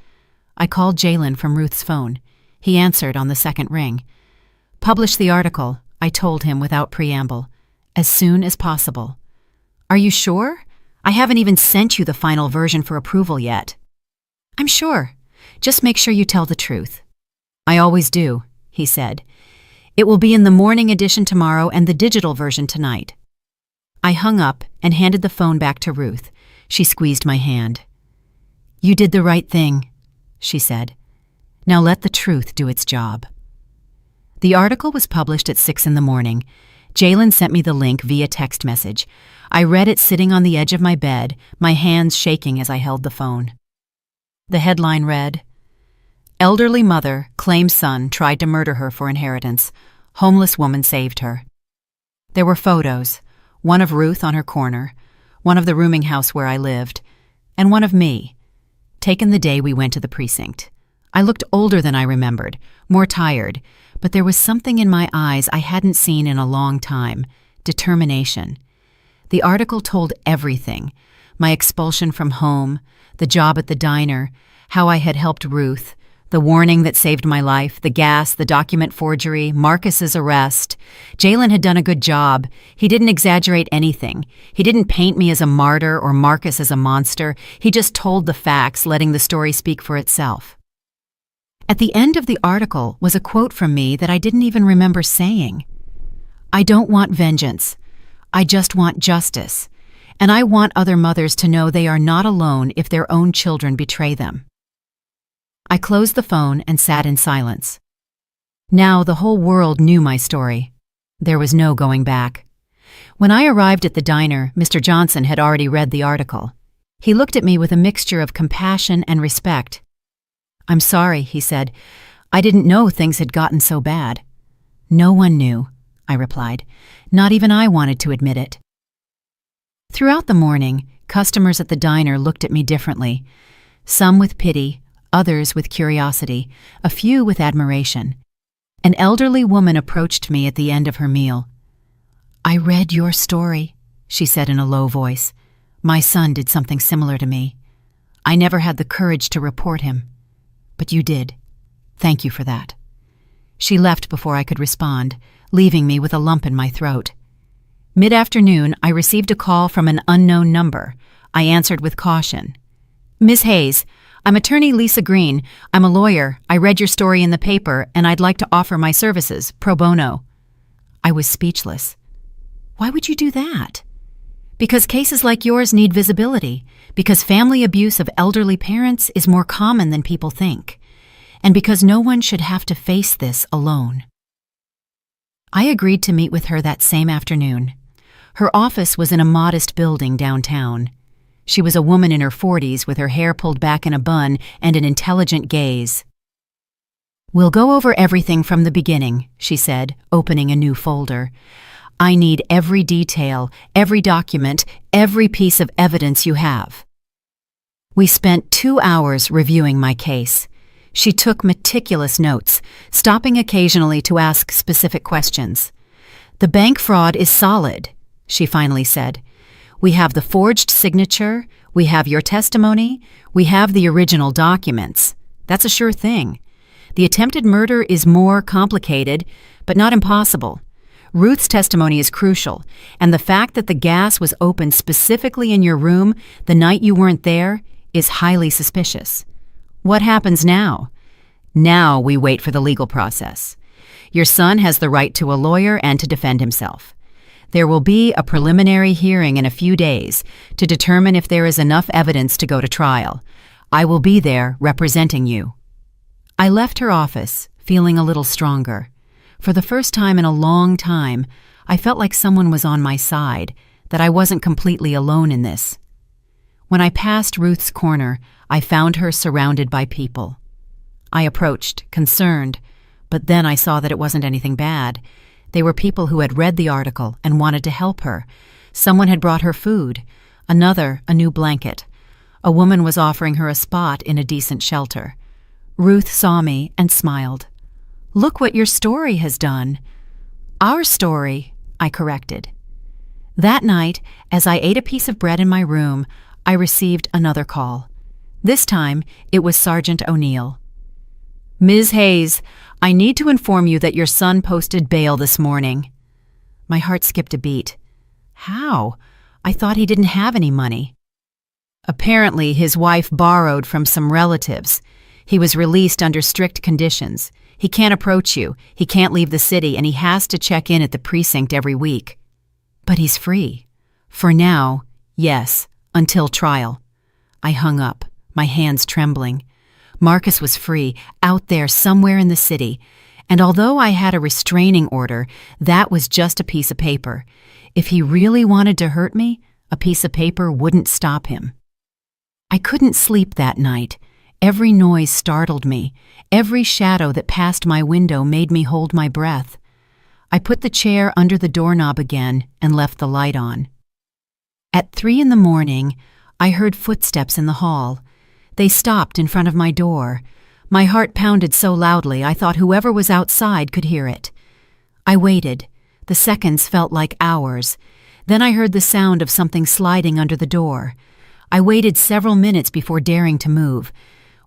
I called Jalen from Ruth's phone. He answered on the second ring. "Publish the article," I told him without preamble, "as soon as possible." "Are you sure? I haven't even sent you the final version for approval yet." "I'm sure. Just make sure you tell the truth." "I always do," he said. "It will be in the morning edition tomorrow and the digital version tonight." I hung up and handed the phone back to Ruth. She squeezed my hand. "You did the right thing," she said. "Now let the truth do its job." The article was published at 6 in the morning. Jalen sent me the link via text message. I read it sitting on the edge of my bed, my hands shaking as I held the phone. The headline read, "Elderly mother claims son tried to murder her for inheritance. Homeless woman saved her." There were photos, one of Ruth on her corner, one of the rooming house where I lived, and one of me, taken the day we went to the precinct. I looked older than I remembered, more tired, but there was something in my eyes I hadn't seen in a long time, determination. The article told everything: my expulsion from home, the job at the diner, how I had helped Ruth, the warning that saved my life, the gas, the document forgery, Marcus's arrest. Jalen had done a good job. He didn't exaggerate anything. He didn't paint me as a martyr or Marcus as a monster. He just told the facts, letting the story speak for itself. At the end of the article was a quote from me that I didn't even remember saying. "I don't want vengeance. I just want justice. And I want other mothers to know they are not alone if their own children betray them." I closed the phone and sat in silence. Now the whole world knew my story. There was no going back. When I arrived at the diner, Mr. Johnson had already read the article. He looked at me with a mixture of compassion and respect. "I'm sorry," he said. "I didn't know things had gotten so bad." "No one knew," I replied. "Not even I wanted to admit it." Throughout the morning, customers at the diner looked at me differently. Some with pity, others with curiosity, a few with admiration. An elderly woman approached me at the end of her meal. "I read your story," she said in a low voice. "My son did something similar to me. I never had the courage to report him. But you did. Thank you for that." She left before I could respond, leaving me with a lump in my throat. Mid-afternoon, I received a call from an unknown number. I answered with caution. "Miss Hayes, I'm attorney Lisa Green. I'm a lawyer. I read your story in the paper, and I'd like to offer my services, pro bono." I was speechless. Why would you do that? Because cases like yours need visibility, because family abuse of elderly parents is more common than people think, and because no one should have to face this alone. I agreed to meet with her that same afternoon. Her office was in a modest building downtown. She was a woman in her 40s with her hair pulled back in a bun and an intelligent gaze. "We'll go over everything from the beginning," she said, opening a new folder. "I need every detail, every document, every piece of evidence you have." We spent 2 hours reviewing my case. She took meticulous notes, stopping occasionally to ask specific questions. "The bank fraud is solid," she finally said. "We have the forged signature, we have your testimony, we have the original documents. That's a sure thing. The attempted murder is more complicated, but not impossible. Ruth's testimony is crucial, and the fact that the gas was opened specifically in your room the night you weren't there is highly suspicious. What happens now? Now we wait for the legal process. Your son has the right to a lawyer and to defend himself. There will be a preliminary hearing in a few days to determine if there is enough evidence to go to trial. I will be there representing you." I left her office, feeling a little stronger. For the first time in a long time, I felt like someone was on my side, that I wasn't completely alone in this. When I passed Ruth's corner, I found her surrounded by people. I approached, concerned, but then I saw that it wasn't anything bad. They were people who had read the article and wanted to help her. Someone had brought her food, another a new blanket. A woman was offering her a spot in a decent shelter. Ruth saw me and smiled. "Look what your story has done." "Our story," I corrected. That night, as I ate a piece of bread in my room, I received another call. This time, it was Sergeant O'Neill. "Ms. Hayes, I need to inform you that your son posted bail this morning." My heart skipped a beat. How? I thought he didn't have any money. Apparently, his wife borrowed from some relatives. He was released under strict conditions. He can't approach you, he can't leave the city, and he has to check in at the precinct every week. But he's free. For now, yes, until trial. I hung up, my hands trembling. Marcus was free, out there somewhere in the city, and although I had a restraining order, that was just a piece of paper. If he really wanted to hurt me, a piece of paper wouldn't stop him. I couldn't sleep that night. Every noise startled me. Every shadow that passed my window made me hold my breath. I put the chair under the doorknob again and left the light on. At 3 a.m, I heard footsteps in the hall. They stopped in front of my door. My heart pounded so loudly I thought whoever was outside could hear it. I waited. The seconds felt like hours. Then I heard the sound of something sliding under the door. I waited several minutes before daring to move.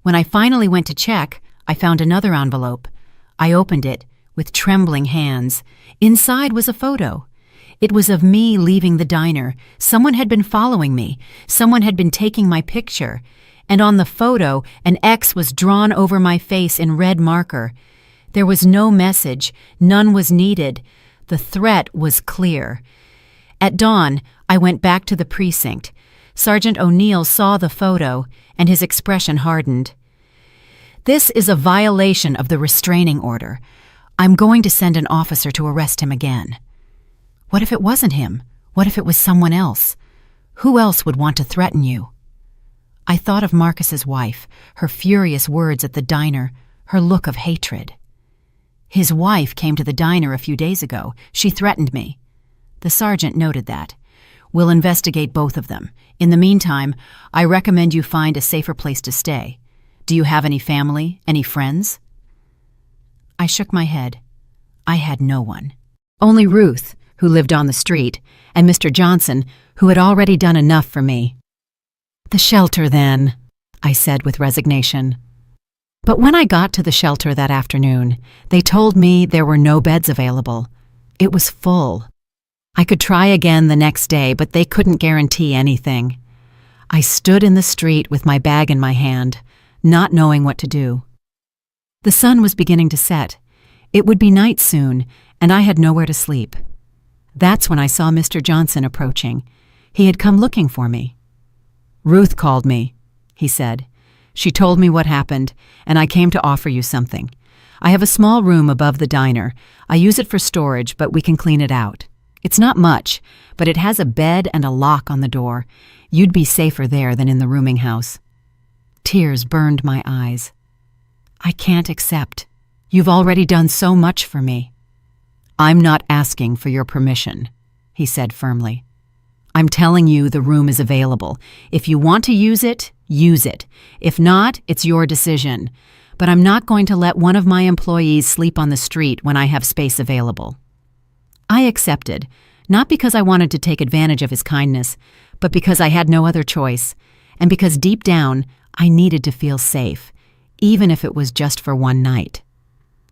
When I finally went to check, I found another envelope. I opened it with trembling hands. Inside was a photo. It was of me leaving the diner. Someone had been following me. Someone had been taking my picture. And on the photo, an X was drawn over my face in red marker. There was no message. None was needed. The threat was clear. At dawn, I went back to the precinct. Sergeant O'Neill saw the photo, and his expression hardened. "This is a violation of the restraining order. I'm going to send an officer to arrest him again." What if it wasn't him? What if it was someone else? Who else would want to threaten you? I thought of Marcus's wife, her furious words at the diner, her look of hatred. His wife came to the diner a few days ago. She threatened me. The sergeant noted that. "We'll investigate both of them. In the meantime, I recommend you find a safer place to stay. Do you have any family, any friends?" I shook my head. I had no one. Only Ruth, who lived on the street, and Mr. Johnson, who had already done enough for me. "The shelter, then," I said with resignation. But when I got to the shelter that afternoon, they told me there were no beds available. It was full. I could try again the next day, but they couldn't guarantee anything. I stood in the street with my bag in my hand. not knowing what to do. The sun was beginning to set. It would be night soon, and I had nowhere to sleep. That's when I saw Mr. Johnson approaching. He had come looking for me. "Ruth called me," he said. "She told me what happened, and I came to offer you something. I have a small room above the diner. I use it for storage, but we can clean it out. It's not much, but it has a bed and a lock on the door. You'd be safer there than in the rooming house." Tears burned my eyes. "I can't accept. You've already done so much for me." "I'm not asking for your permission," he said firmly. "I'm telling you the room is available. If you want to use it, use it. If not, it's your decision. But I'm not going to let one of my employees sleep on the street when I have space available." I accepted, not because I wanted to take advantage of his kindness, but because I had no other choice, and because deep down, I needed to feel safe, even if it was just for one night.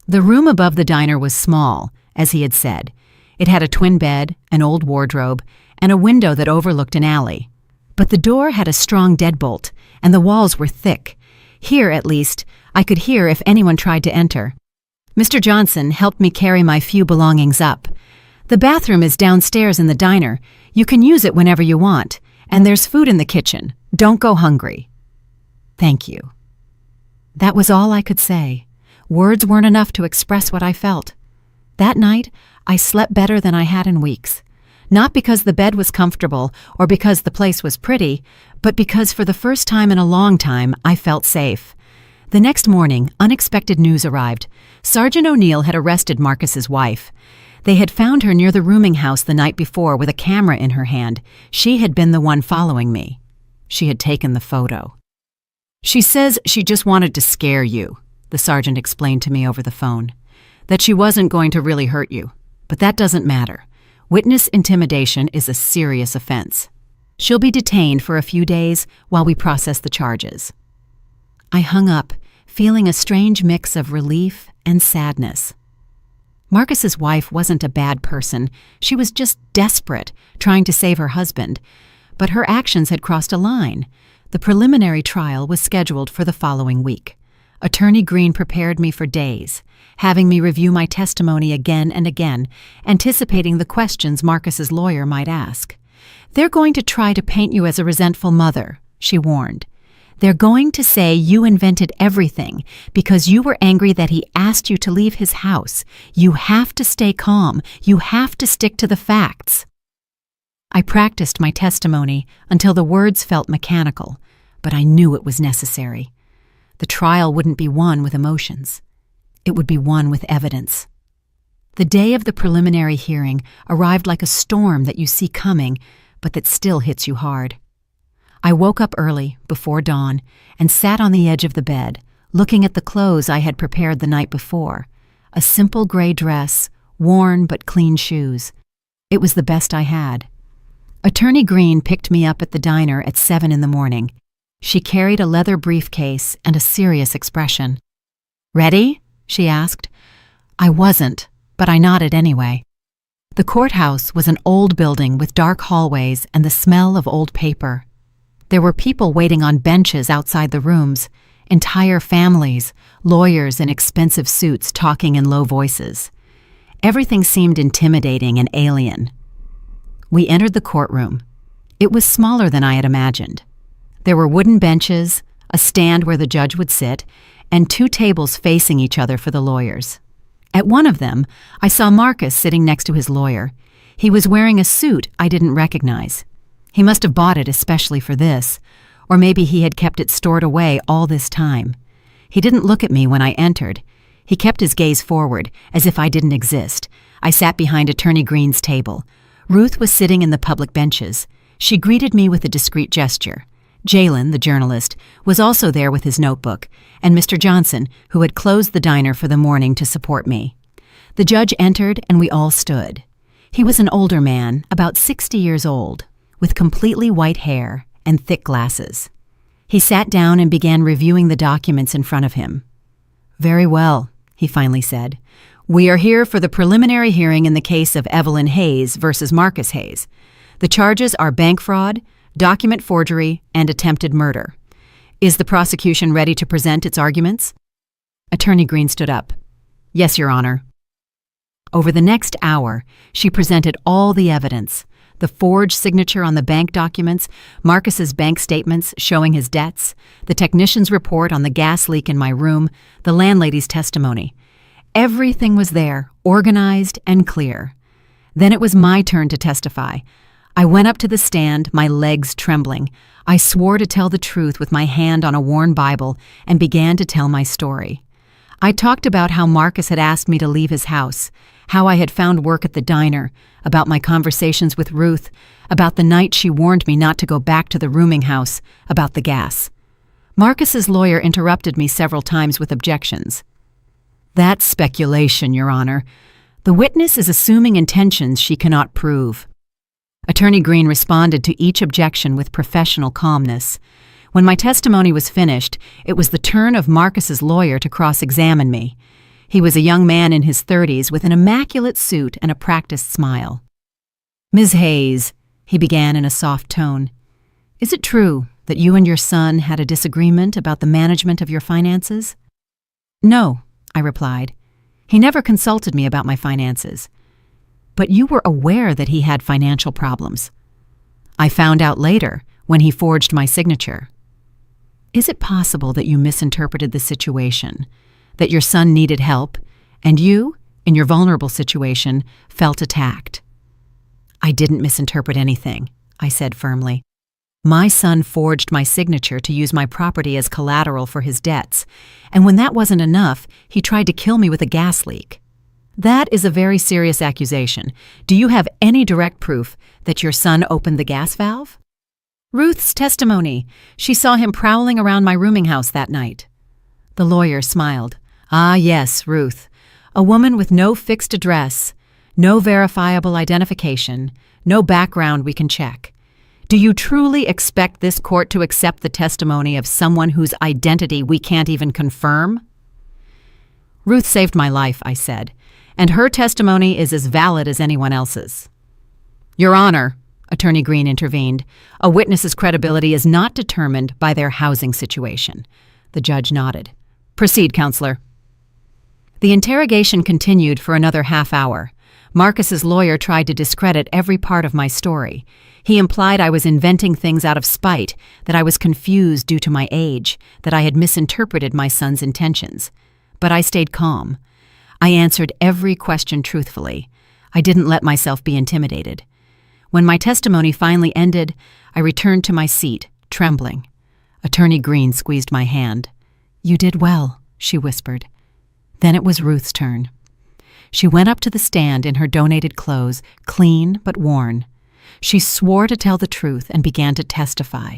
The room above the diner was small, as he had said. It had a twin bed, an old wardrobe, and a window that overlooked an alley. But the door had a strong deadbolt, and the walls were thick. Here, at least, I could hear if anyone tried to enter. Mr. Johnson helped me carry my few belongings up. "The bathroom is downstairs in the diner. You can use it whenever you want, and there's food in the kitchen. Don't go hungry." "Thank you." That was all I could say. Words weren't enough to express what I felt. That night, I slept better than I had in weeks. Not because the bed was comfortable or because the place was pretty, but because for the first time in a long time, I felt safe. The next morning, unexpected news arrived. Sergeant O'Neill had arrested Marcus's wife. They had found her near the rooming house the night before with a camera in her hand. She had been the one following me. She had taken the photo. "She says she just wanted to scare you," the sergeant explained to me over the phone. "That she wasn't going to really hurt you. But that doesn't matter. Witness intimidation is a serious offense. She'll be detained for a few days while we process the charges." I hung up, feeling a strange mix of relief and sadness. Marcus's wife wasn't a bad person. She was just desperate, trying to save her husband. But her actions had crossed a line. The preliminary trial was scheduled for the following week. Attorney Green prepared me for days, having me review my testimony again and again, anticipating the questions Marcus's lawyer might ask. "They're going to try to paint you as a resentful mother," she warned. "They're going to say you invented everything because you were angry that he asked you to leave his house. You have to stay calm. You have to stick to the facts." I practiced my testimony until the words felt mechanical, but I knew it was necessary. The trial wouldn't be won with emotions. It would be won with evidence. The day of the preliminary hearing arrived like a storm that you see coming, but that still hits you hard. I woke up early, before dawn, and sat on the edge of the bed, looking at the clothes I had prepared the night before. A simple gray dress, worn but clean shoes. It was the best I had. Attorney Green picked me up at the diner at 7 in the morning. She carried a leather briefcase and a serious expression. "Ready?" she asked. I wasn't, but I nodded anyway. The courthouse was an old building with dark hallways and the smell of old paper. There were people waiting on benches outside the rooms, entire families, lawyers in expensive suits talking in low voices. Everything seemed intimidating and alien. We entered the courtroom. It was smaller than I had imagined. There were wooden benches, a stand where the judge would sit, and 2 tables facing each other for the lawyers. At one of them, I saw Marcus sitting next to his lawyer. He was wearing a suit I didn't recognize. He must have bought it especially for this, or maybe he had kept it stored away all this time. He didn't look at me when I entered. He kept his gaze forward, as if I didn't exist. I sat behind Attorney Green's table. Ruth was sitting in the public benches. She greeted me with a discreet gesture. Jalen, the journalist, was also there with his notebook, and Mr. Johnson, who had closed the diner for the morning to support me. The judge entered, and we all stood. He was an older man, about 60 years old, with completely white hair and thick glasses. He sat down and began reviewing the documents in front of him. "Very well," he finally said. "We are here for the preliminary hearing in the case of Evelyn Hayes versus Marcus Hayes. The charges are bank fraud, document forgery, and attempted murder. Is the prosecution ready to present its arguments? Attorney Green stood up. Yes, Your Honor. Over the next hour, she presented all the evidence: the forged signature on the bank documents, Marcus's bank statements showing his debts, the technician's report on the gas leak in my room, the landlady's testimony. Everything was there, organized and clear. Then it was my turn to testify. I went up to the stand, my legs trembling. I swore to tell the truth with my hand on a worn Bible and began to tell my story. I talked about how Marcus had asked me to leave his house, how I had found work at the diner, about my conversations with Ruth, about the night she warned me not to go back to the rooming house, about the gas. Marcus's lawyer interrupted me several times with objections. That's speculation, Your Honor. The witness is assuming intentions she cannot prove. Attorney Green responded to each objection with professional calmness. When my testimony was finished, it was the turn of Marcus's lawyer to cross-examine me. He was a young man in his 30s with an immaculate suit and a practiced smile. Ms. Hayes, he began in a soft tone, is it true that you and your son had a disagreement about the management of your finances? No, I replied. He never consulted me about my finances. But you were aware that he had financial problems. I found out later when he forged my signature. Is it possible that you misinterpreted the situation, that your son needed help, and you, in your vulnerable situation, felt attacked? I didn't misinterpret anything, I said firmly. My son forged my signature to use my property as collateral for his debts, and when that wasn't enough, he tried to kill me with a gas leak. That is a very serious accusation. Do you have any direct proof that your son opened the gas valve? Ruth's testimony. She saw him prowling around my rooming house that night. The lawyer smiled. Ah, yes, Ruth. A woman with no fixed address, no verifiable identification, no background we can check. Do you truly expect this court to accept the testimony of someone whose identity we can't even confirm? Ruth saved my life, I said, and her testimony is as valid as anyone else's. Your Honor, Attorney Green intervened, a witness's credibility is not determined by their housing situation. The judge nodded. Proceed, Counselor. The interrogation continued for another half hour. Marcus's lawyer tried to discredit every part of my story. He implied I was inventing things out of spite, that I was confused due to my age, that I had misinterpreted my son's intentions. But I stayed calm. I answered every question truthfully. I didn't let myself be intimidated. When my testimony finally ended, I returned to my seat, trembling. Attorney Green squeezed my hand. You did well, she whispered. Then it was Ruth's turn. She went up to the stand in her donated clothes, clean but worn. She swore to tell the truth and began to testify.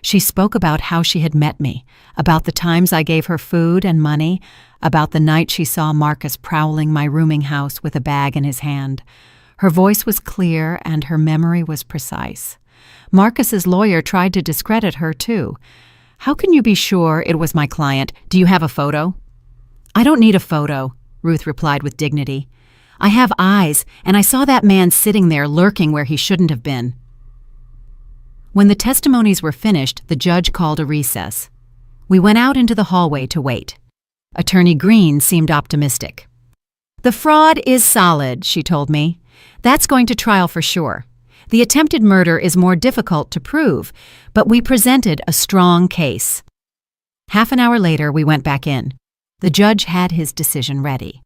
She spoke about how she had met me, about the times I gave her food and money, about the night she saw Marcus prowling my rooming house with a bag in his hand. Her voice was clear and her memory was precise. Marcus's lawyer tried to discredit her, too. How can you be sure it was my client? Do you have a photo? I don't need a photo, Ruth replied with dignity. I have eyes, and I saw that man sitting there lurking where he shouldn't have been. When the testimonies were finished, the judge called a recess. We went out into the hallway to wait. Attorney Green seemed optimistic. The fraud is solid, she told me. That's going to trial for sure. The attempted murder is more difficult to prove, but we presented a strong case. Half an hour later, we went back in. The judge had his decision ready.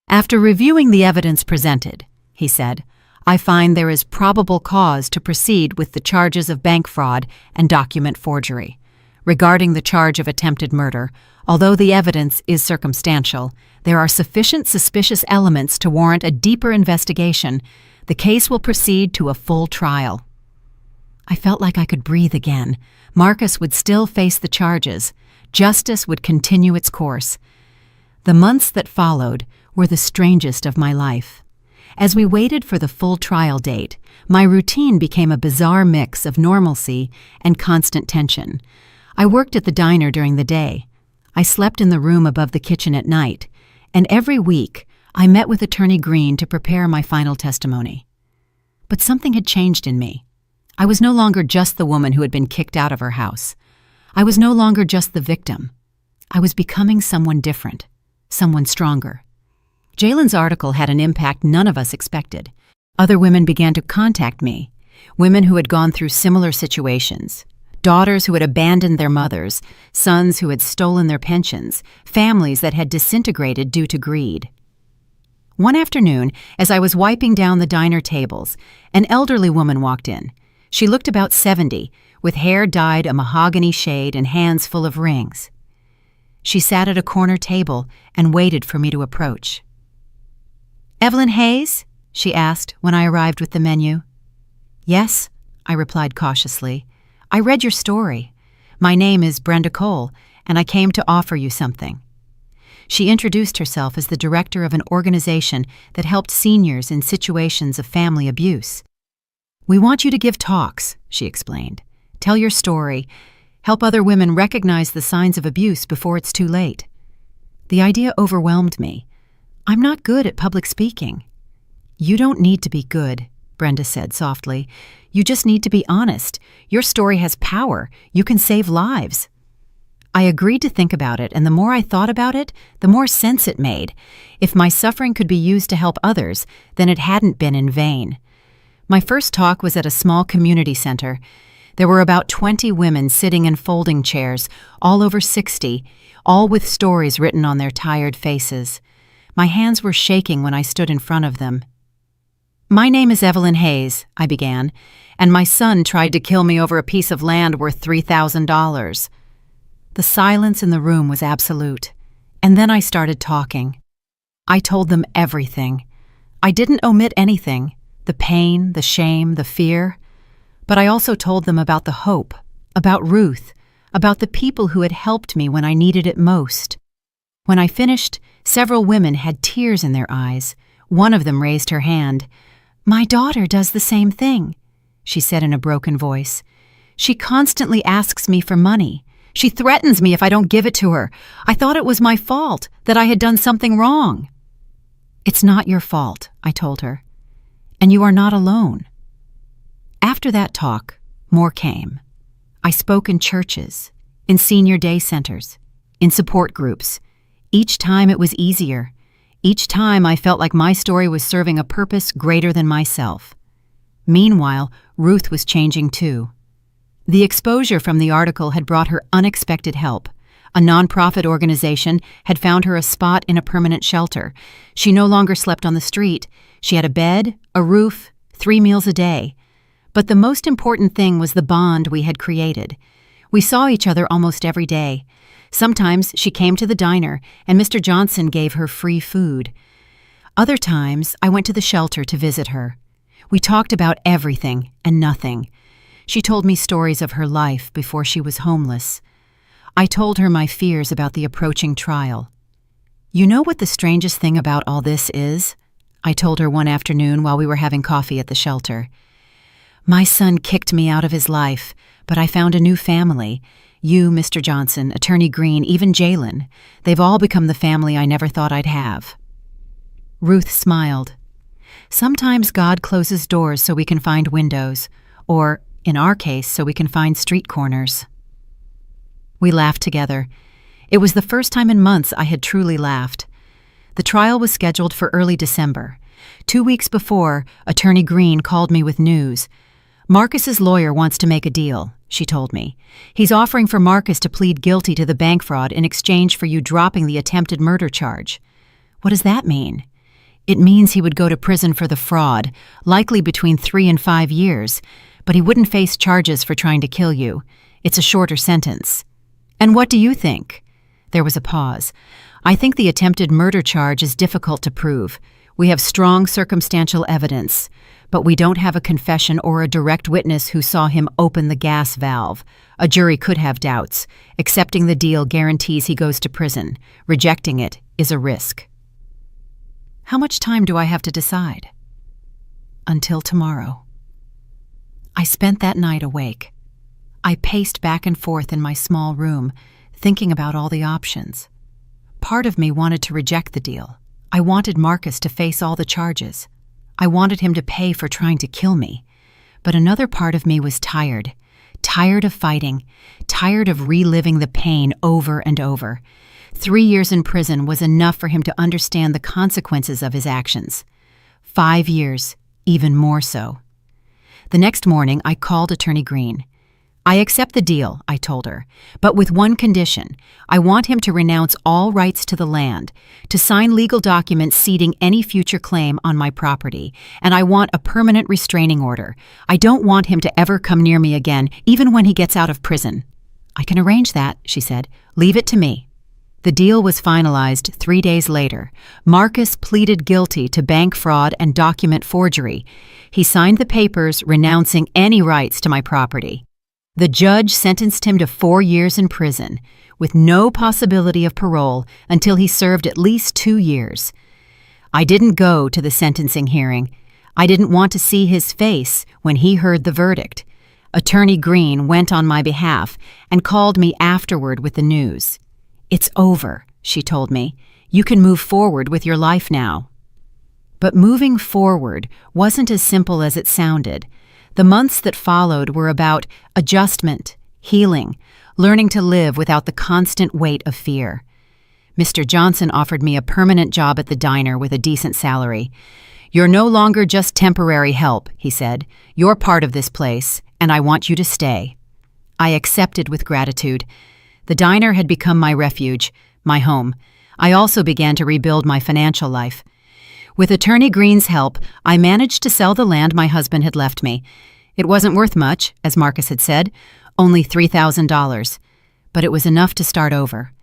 After reviewing the evidence presented, he said, I find there is probable cause to proceed with the charges of bank fraud and document forgery. Regarding the charge of attempted murder, although the evidence is circumstantial, there are sufficient suspicious elements to warrant a deeper investigation. The case will proceed to a full trial. I felt like I could breathe again. Marcus would still face the charges. Justice would continue its course. The months that followed were the strangest of my life. As we waited for the full trial date, my routine became a bizarre mix of normalcy and constant tension. I worked at the diner during the day. I slept in the room above the kitchen at night, and every week I met with Attorney Green to prepare my final testimony. But something had changed in me. I was no longer just the woman who had been kicked out of her house. I was no longer just the victim. I was becoming someone different, someone stronger. Jalen's article had an impact none of us expected. Other women began to contact me, women who had gone through similar situations, daughters who had abandoned their mothers, sons who had stolen their pensions, families that had disintegrated due to greed. One afternoon, as I was wiping down the diner tables, an elderly woman walked in. She looked about 70, with hair dyed a mahogany shade and hands full of rings. She sat at a corner table and waited for me to approach. "Evelyn Hayes?" she asked when I arrived with the menu. "Yes," I replied cautiously. "I read your story. My name is Brenda Cole, and I came to offer you something." She introduced herself as the director of an organization that helped seniors in situations of family abuse. "We want you to give talks," she explained. "Tell your story. Help other women recognize the signs of abuse before it's too late." The idea overwhelmed me. I'm not good at public speaking. "You don't need to be good," Brenda said softly. "You just need to be honest. Your story has power. You can save lives." I agreed to think about it, and the more I thought about it, the more sense it made. If my suffering could be used to help others, then it hadn't been in vain. My first talk was at a small community center. There were about 20 women sitting in folding chairs, all over 60, all with stories written on their tired faces. My hands were shaking when I stood in front of them. "My name is Evelyn Hayes," I began, "and my son tried to kill me over a piece of land worth $3,000. The silence in the room was absolute, and then I started talking. I told them everything. I didn't omit anything, the pain, the shame, the fear, but I also told them about the hope, about Ruth, about the people who had helped me when I needed it most. When I finished, several women had tears in their eyes. One of them raised her hand. "My daughter does the same thing," she said in a broken voice. "She constantly asks me for money. She threatens me if I don't give it to her. I thought it was my fault, that I had done something wrong." "It's not your fault," I told her. "And you are not alone." After that talk, more came. I spoke in churches, in senior day centers, in support groups. Each time it was easier. Each time I felt like my story was serving a purpose greater than myself. Meanwhile, Ruth was changing too. The exposure from the article had brought her unexpected help. A nonprofit organization had found her a spot in a permanent shelter. She no longer slept on the street. She had a bed, a roof, 3 meals a day. But the most important thing was the bond we had created. We saw each other almost every day. Sometimes she came to the diner, and Mr. Johnson gave her free food. Other times, I went to the shelter to visit her. We talked about everything and nothing. She told me stories of her life before she was homeless. I told her my fears about the approaching trial. "You know what the strangest thing about all this is?" I told her one afternoon while we were having coffee at the shelter. "My son kicked me out of his life, but I found a new family. You, Mr. Johnson, Attorney Green, even Jalen. They've all become the family I never thought I'd have." Ruth smiled. "Sometimes God closes doors so we can find windows, or, in our case, so we can find street corners." We laughed together. It was the first time in months I had truly laughed. The trial was scheduled for early December. 2 weeks before, Attorney Green called me with news. "Marcus's lawyer wants to make a deal," she told me. "He's offering for Marcus to plead guilty to the bank fraud in exchange for you dropping the attempted murder charge." "What does that mean?" "It means he would go to prison for the fraud, likely between 3 and 5 years, but he wouldn't face charges for trying to kill you. It's a shorter sentence." "And what do you think?" There was a pause. "I think the attempted murder charge is difficult to prove. We have strong circumstantial evidence, but we don't have a confession or a direct witness who saw him open the gas valve. A jury could have doubts. Accepting the deal guarantees he goes to prison. Rejecting it is a risk." "How much time do I have to decide?" "Until tomorrow." I spent that night awake. I paced back and forth in my small room, thinking about all the options. Part of me wanted to reject the deal. I wanted Marcus to face all the charges. I wanted him to pay for trying to kill me. But another part of me was tired tired of fighting, tired of reliving the pain over and over. 3 years in prison was enough for him to understand the consequences of his actions. 5 years, even more so. The next morning, I called Attorney Green. I accept the deal, I told her, but with one condition. I want him to renounce all rights to the land, to sign legal documents ceding any future claim on my property, and I want a permanent restraining order. I don't want him to ever come near me again, even when he gets out of prison. I can arrange that, she said. Leave it to me. The deal was finalized 3 days later. Marcus pleaded guilty to bank fraud and document forgery. He signed the papers renouncing any rights to my property. The judge sentenced him to 4 years in prison, with no possibility of parole until he served at least 2 years. I didn't go to the sentencing hearing. I didn't want to see his face when he heard the verdict. Attorney Green went on my behalf and called me afterward with the news. "It's over," she told me. "You can move forward with your life now." But moving forward wasn't as simple as it sounded. The months that followed were about adjustment, healing, learning to live without the constant weight of fear. Mr. Johnson offered me a permanent job at the diner with a decent salary. "You're no longer just temporary help," he said. "You're part of this place, and I want you to stay." I accepted with gratitude. The diner had become my refuge, my home. I also began to rebuild my financial life. With Attorney Green's help, I managed to sell the land my husband had left me. It wasn't worth much, as Marcus had said, only $3,000, but it was enough to start over.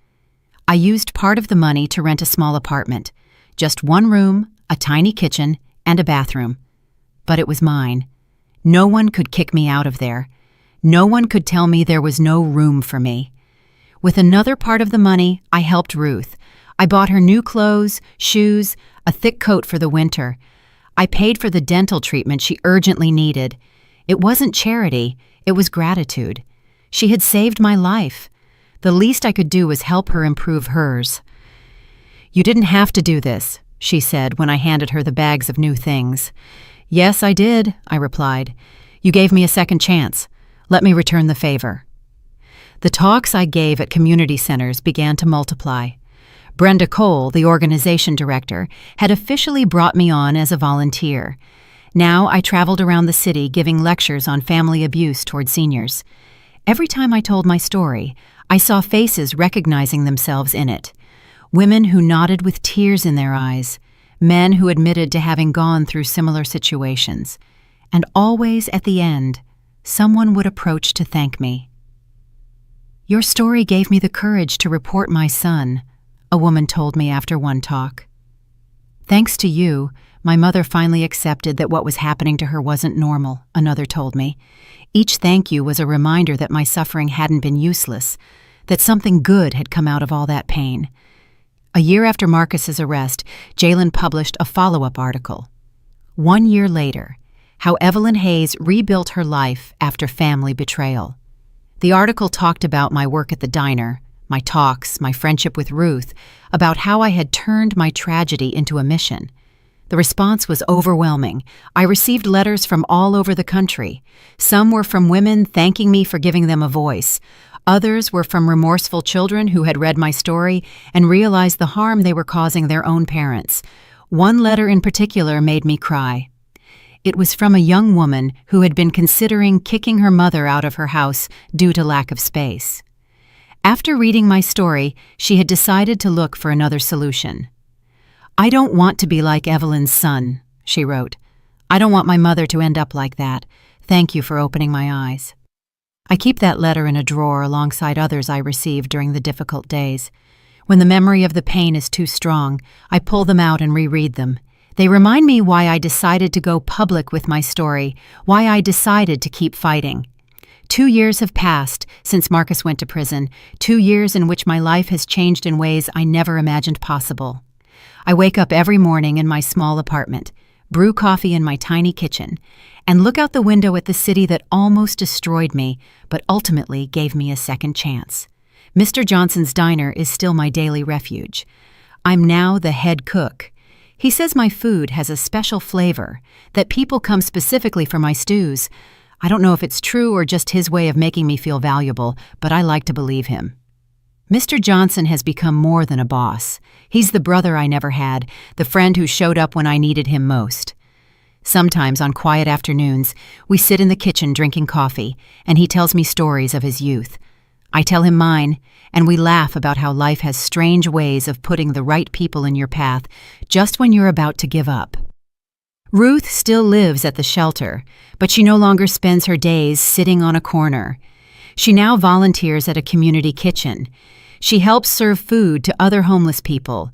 I used part of the money to rent a small apartment, just one room, a tiny kitchen, and a bathroom. But it was mine. No one could kick me out of there. No one could tell me there was no room for me. With another part of the money, I helped Ruth. I bought her new clothes, shoes, a thick coat for the winter. I paid for the dental treatment she urgently needed. It wasn't charity, it was gratitude. She had saved my life. The least I could do was help her improve hers. "You didn't have to do this," she said when I handed her the bags of new things. "Yes, I did," I replied. "You gave me a second chance. Let me return the favor." The talks I gave at community centers began to multiply. Brenda Cole, the organization director, had officially brought me on as a volunteer. Now I traveled around the city giving lectures on family abuse toward seniors. Every time I told my story, I saw faces recognizing themselves in it. Women who nodded with tears in their eyes, men who admitted to having gone through similar situations. And always at the end, someone would approach to thank me. "Your story gave me the courage to report my son," a woman told me after one talk. "Thanks to you, my mother finally accepted that what was happening to her wasn't normal," another told me. Each thank you was a reminder that my suffering hadn't been useless, that something good had come out of all that pain. A year after Marcus's arrest, Jalen published a follow-up article. 1 year later, how Evelyn Hayes rebuilt her life after family betrayal. The article talked about my work at the diner, my talks, my friendship with Ruth, about how I had turned my tragedy into a mission. The response was overwhelming. I received letters from all over the country. Some were from women thanking me for giving them a voice. Others were from remorseful children who had read my story and realized the harm they were causing their own parents. One letter in particular made me cry. It was from a young woman who had been considering kicking her mother out of her house due to lack of space. After reading my story, she had decided to look for another solution. "I don't want to be like Evelyn's son," she wrote. "I don't want my mother to end up like that. Thank you for opening my eyes." I keep that letter in a drawer alongside others I received during the difficult days. When the memory of the pain is too strong, I pull them out and reread them. They remind me why I decided to go public with my story, why I decided to keep fighting. 2 years have passed since Marcus went to prison, 2 years in which my life has changed in ways I never imagined possible. I wake up every morning in my small apartment, brew coffee in my tiny kitchen, and look out the window at the city that almost destroyed me, but ultimately gave me a second chance. Mr. Johnson's Diner is still my daily refuge. I'm now the head cook. He says my food has a special flavor, that people come specifically for my stews. I don't know if it's true or just his way of making me feel valuable, but I like to believe him. Mr. Johnson has become more than a boss. He's the brother I never had, the friend who showed up when I needed him most. Sometimes on quiet afternoons, we sit in the kitchen drinking coffee, and he tells me stories of his youth. I tell him mine, and we laugh about how life has strange ways of putting the right people in your path just when you're about to give up. Ruth still lives at the shelter, but she no longer spends her days sitting on a corner. She now volunteers at a community kitchen. She helps serve food to other homeless people.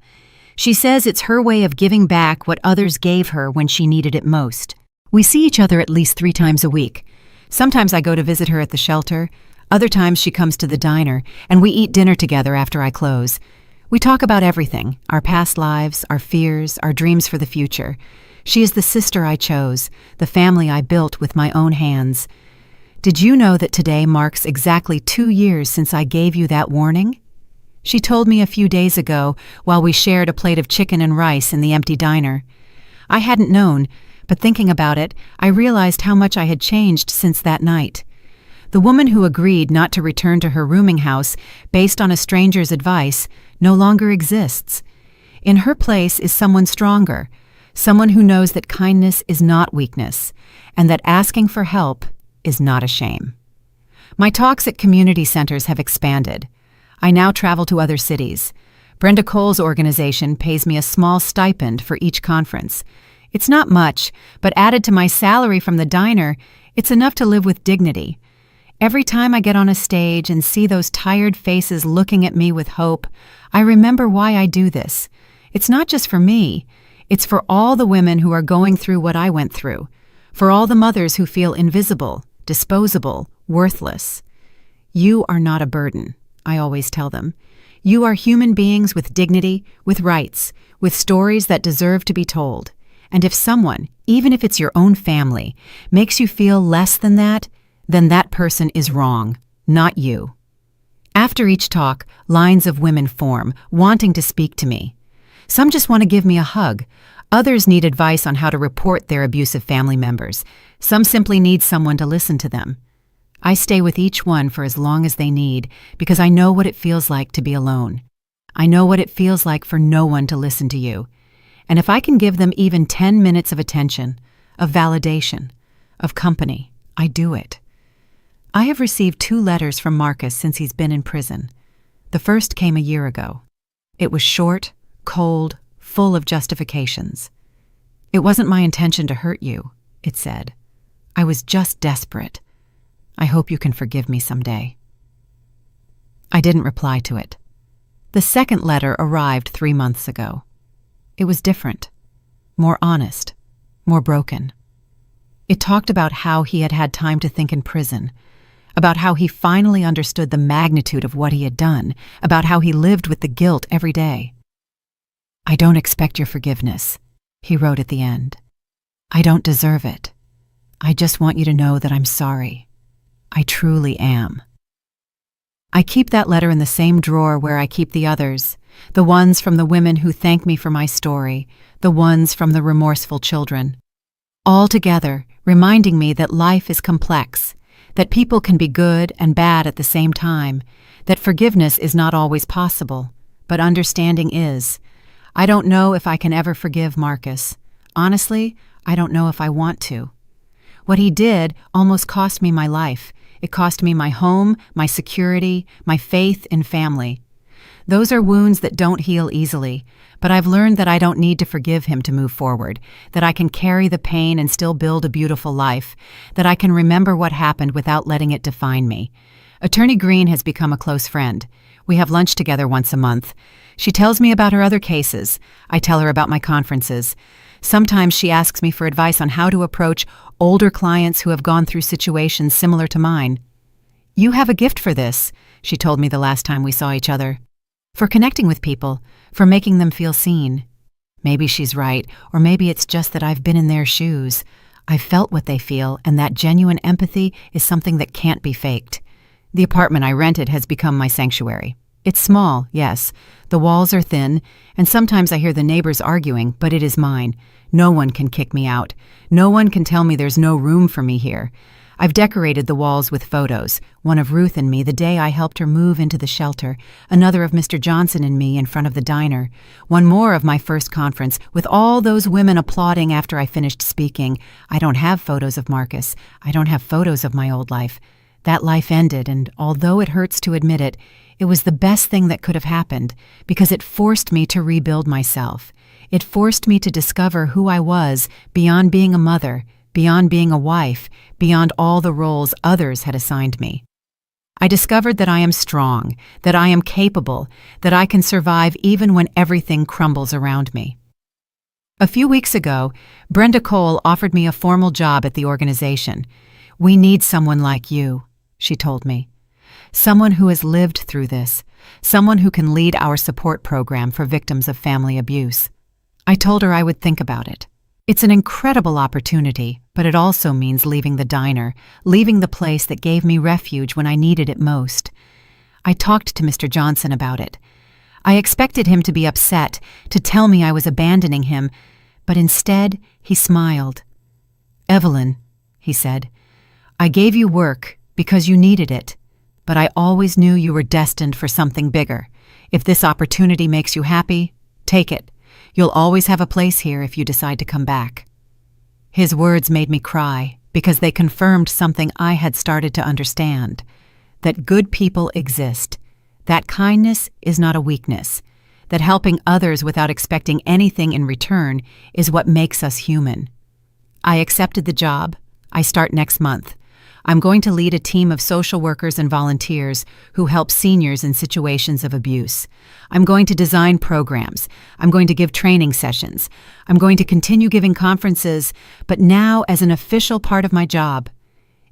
She says it's her way of giving back what others gave her when she needed it most. We see each other at least 3 times a week. Sometimes I go to visit her at the shelter. Other times she comes to the diner, and we eat dinner together after I close. We talk about everything, our past lives, our fears, our dreams for the future. She is the sister I chose, the family I built with my own hands. Did you know that today marks exactly 2 years since I gave you that warning? She told me a few days ago while we shared a plate of chicken and rice in the empty diner. I hadn't known, but thinking about it, I realized how much I had changed since that night. The woman who agreed not to return to her rooming house based on a stranger's advice no longer exists. In her place is someone stronger, someone who knows that kindness is not weakness, and that asking for help is not a shame. My talks at community centers have expanded. I now travel to other cities. Brenda Cole's organization pays me a small stipend for each conference. It's not much, but added to my salary from the diner, it's enough to live with dignity. Every time I get on a stage and see those tired faces looking at me with hope, I remember why I do this. It's not just for me. It's for all the women who are going through what I went through, for all the mothers who feel invisible, disposable, worthless. You are not a burden, I always tell them. You are human beings with dignity, with rights, with stories that deserve to be told. And if someone, even if it's your own family, makes you feel less than that, then that person is wrong, not you. After each talk, lines of women form, wanting to speak to me. Some just want to give me a hug. Others need advice on how to report their abusive family members. Some simply need someone to listen to them. I stay with each one for as long as they need because I know what it feels like to be alone. I know what it feels like for no one to listen to you. And if I can give them even 10 minutes of attention, of validation, of company, I do it. I have received 2 letters from Marcus since he's been in prison. The first came a year ago. It was short, cold, full of justifications. It wasn't my intention to hurt you, it said. I was just desperate. I hope you can forgive me someday. I didn't reply to it. The second letter arrived 3 months ago. It was different, more honest, more broken. It talked about how he had had time to think in prison, about how he finally understood the magnitude of what he had done, about how he lived with the guilt every day. I don't expect your forgiveness, he wrote at the end. I don't deserve it. I just want you to know that I'm sorry. I truly am. I keep that letter in the same drawer where I keep the others, the ones from the women who thank me for my story, the ones from the remorseful children. All together, reminding me that life is complex, that people can be good and bad at the same time, that forgiveness is not always possible, but understanding is. I don't know if I can ever forgive Marcus. Honestly, I don't know if I want to. What he did almost cost me my life. It cost me my home, my security, my faith in family. Those are wounds that don't heal easily, but I've learned that I don't need to forgive him to move forward, that I can carry the pain and still build a beautiful life, that I can remember what happened without letting it define me. Attorney Green has become a close friend. We have lunch together once a month. She tells me about her other cases. I tell her about my conferences. Sometimes she asks me for advice on how to approach older clients who have gone through situations similar to mine. You have a gift for this, she told me the last time we saw each other. For connecting with people, for making them feel seen. Maybe she's right, or maybe it's just that I've been in their shoes. I've felt what they feel, and that genuine empathy is something that can't be faked. The apartment I rented has become my sanctuary. It's small, yes. The walls are thin, and sometimes I hear the neighbors arguing, but it is mine. No one can kick me out. No one can tell me there's no room for me here. I've decorated the walls with photos, one of Ruth and me the day I helped her move into the shelter, another of Mr. Johnson and me in front of the diner, one more of my first conference, with all those women applauding after I finished speaking. I don't have photos of Marcus. I don't have photos of my old life. That life ended, and although it hurts to admit it, it was the best thing that could have happened, because it forced me to rebuild myself. It forced me to discover who I was beyond being a mother, beyond being a wife, beyond all the roles others had assigned me. I discovered that I am strong, that I am capable, that I can survive even when everything crumbles around me. A few weeks ago, Brenda Cole offered me a formal job at the organization. "We need someone like you," she told me. "Someone who has lived through this, someone who can lead our support program for victims of family abuse." I told her I would think about it. It's an incredible opportunity, but it also means leaving the diner, leaving the place that gave me refuge when I needed it most. I talked to Mr. Johnson about it. I expected him to be upset, to tell me I was abandoning him, but instead he smiled. "Evelyn," he said, "I gave you work because you needed it, but I always knew you were destined for something bigger. If this opportunity makes you happy, take it. You'll always have a place here if you decide to come back." His words made me cry because they confirmed something I had started to understand, that good people exist, that kindness is not a weakness, that helping others without expecting anything in return is what makes us human. I accepted the job. I start next month. I'm going to lead a team of social workers and volunteers who help seniors in situations of abuse. I'm going to design programs. I'm going to give training sessions. I'm going to continue giving conferences, but now as an official part of my job.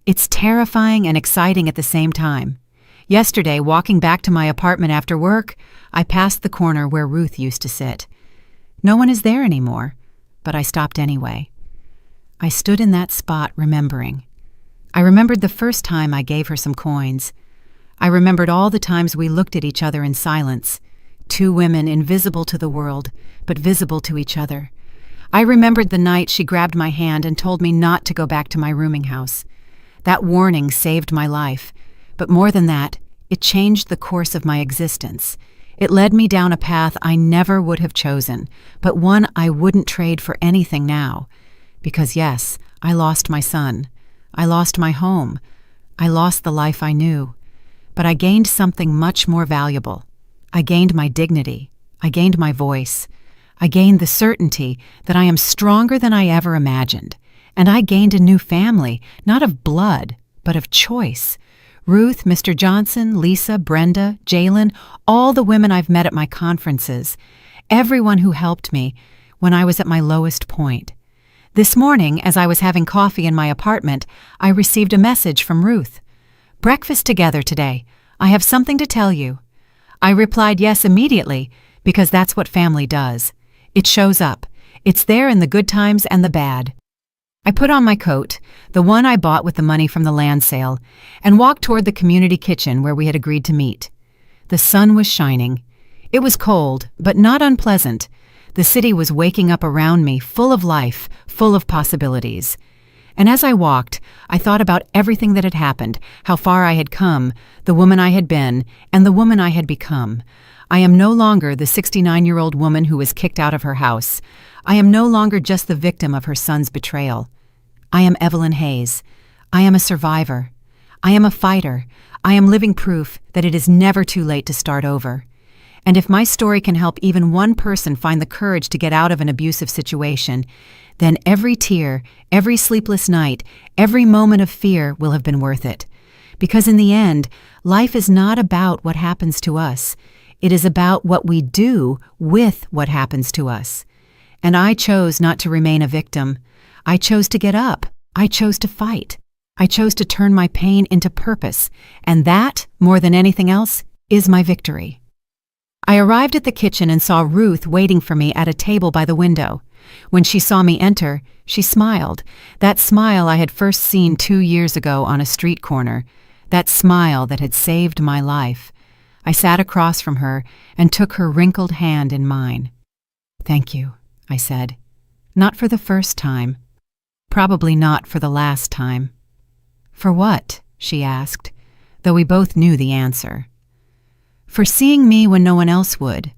It's terrifying and exciting at the same time. Yesterday, walking back to my apartment after work, I passed the corner where Ruth used to sit. No one is there anymore, but I stopped anyway. I stood in that spot remembering. I remembered the first time I gave her some coins. I remembered all the times we looked at each other in silence, two women invisible to the world, but visible to each other. I remembered the night she grabbed my hand and told me not to go back to my rooming house. That warning saved my life, but more than that, it changed the course of my existence. It led me down a path I never would have chosen, but one I wouldn't trade for anything now. Because yes, I lost my son. I lost my home. I lost the life I knew. But I gained something much more valuable. I gained my dignity. I gained my voice. I gained the certainty that I am stronger than I ever imagined. And I gained a new family, not of blood, but of choice. Ruth, Mr. Johnson, Lisa, Brenda, Jalen, all the women I've met at my conferences, everyone who helped me when I was at my lowest point. This morning, as I was having coffee in my apartment, I received a message from Ruth. "Breakfast together today. I have something to tell you." I replied yes immediately, because that's what family does. It shows up. It's there in the good times and the bad. I put on my coat, the one I bought with the money from the land sale, and walked toward the community kitchen where we had agreed to meet. The sun was shining. It was cold, but not unpleasant. The city was waking up around me, full of life, full of possibilities. And as I walked, I thought about everything that had happened, how far I had come, the woman I had been, and the woman I had become. I am no longer the 69-year-old woman who was kicked out of her house. I am no longer just the victim of her son's betrayal. I am Evelyn Hayes. I am a survivor. I am a fighter. I am living proof that it is never too late to start over. And if my story can help even one person find the courage to get out of an abusive situation, then every tear, every sleepless night, every moment of fear will have been worth it. Because in the end, life is not about what happens to us. It is about what we do with what happens to us. And I chose not to remain a victim. I chose to get up. I chose to fight. I chose to turn my pain into purpose. And that, more than anything else, is my victory. I arrived at the kitchen and saw Ruth waiting for me at a table by the window. When she saw me enter, she smiled, that smile I had first seen 2 years ago on a street corner, that smile that had saved my life. I sat across from her and took her wrinkled hand in mine. "Thank you," I said. "Not for the first time. Probably not for the last time." For what? She asked, though we both knew the answer. For seeing me when no one else would.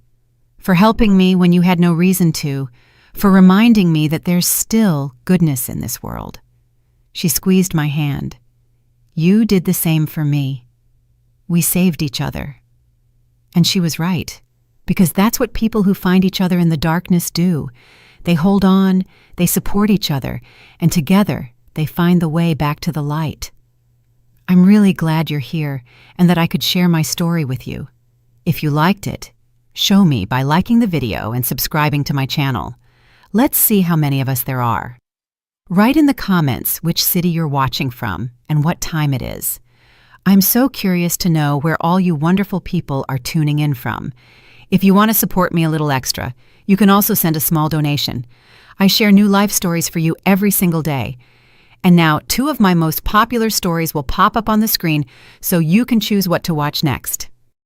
For helping me when you had no reason to. For reminding me that there's still goodness in this world. She squeezed my hand. You did the same for me. We saved each other. And she was right, because that's what people who find each other in the darkness do. They hold on, they support each other, and together they find the way back to the light. I'm really glad you're here and that I could share my story with you. If you liked it, show me by liking the video and subscribing to my channel. Let's see how many of us there are. Write in the comments which city you're watching from and what time it is. I'm so curious to know where all you wonderful people are tuning in from. If you want to support me a little extra, you can also send a small donation. I share new life stories for you every single day. And now 2 of my most popular stories will pop up on the screen so you can choose what to watch next.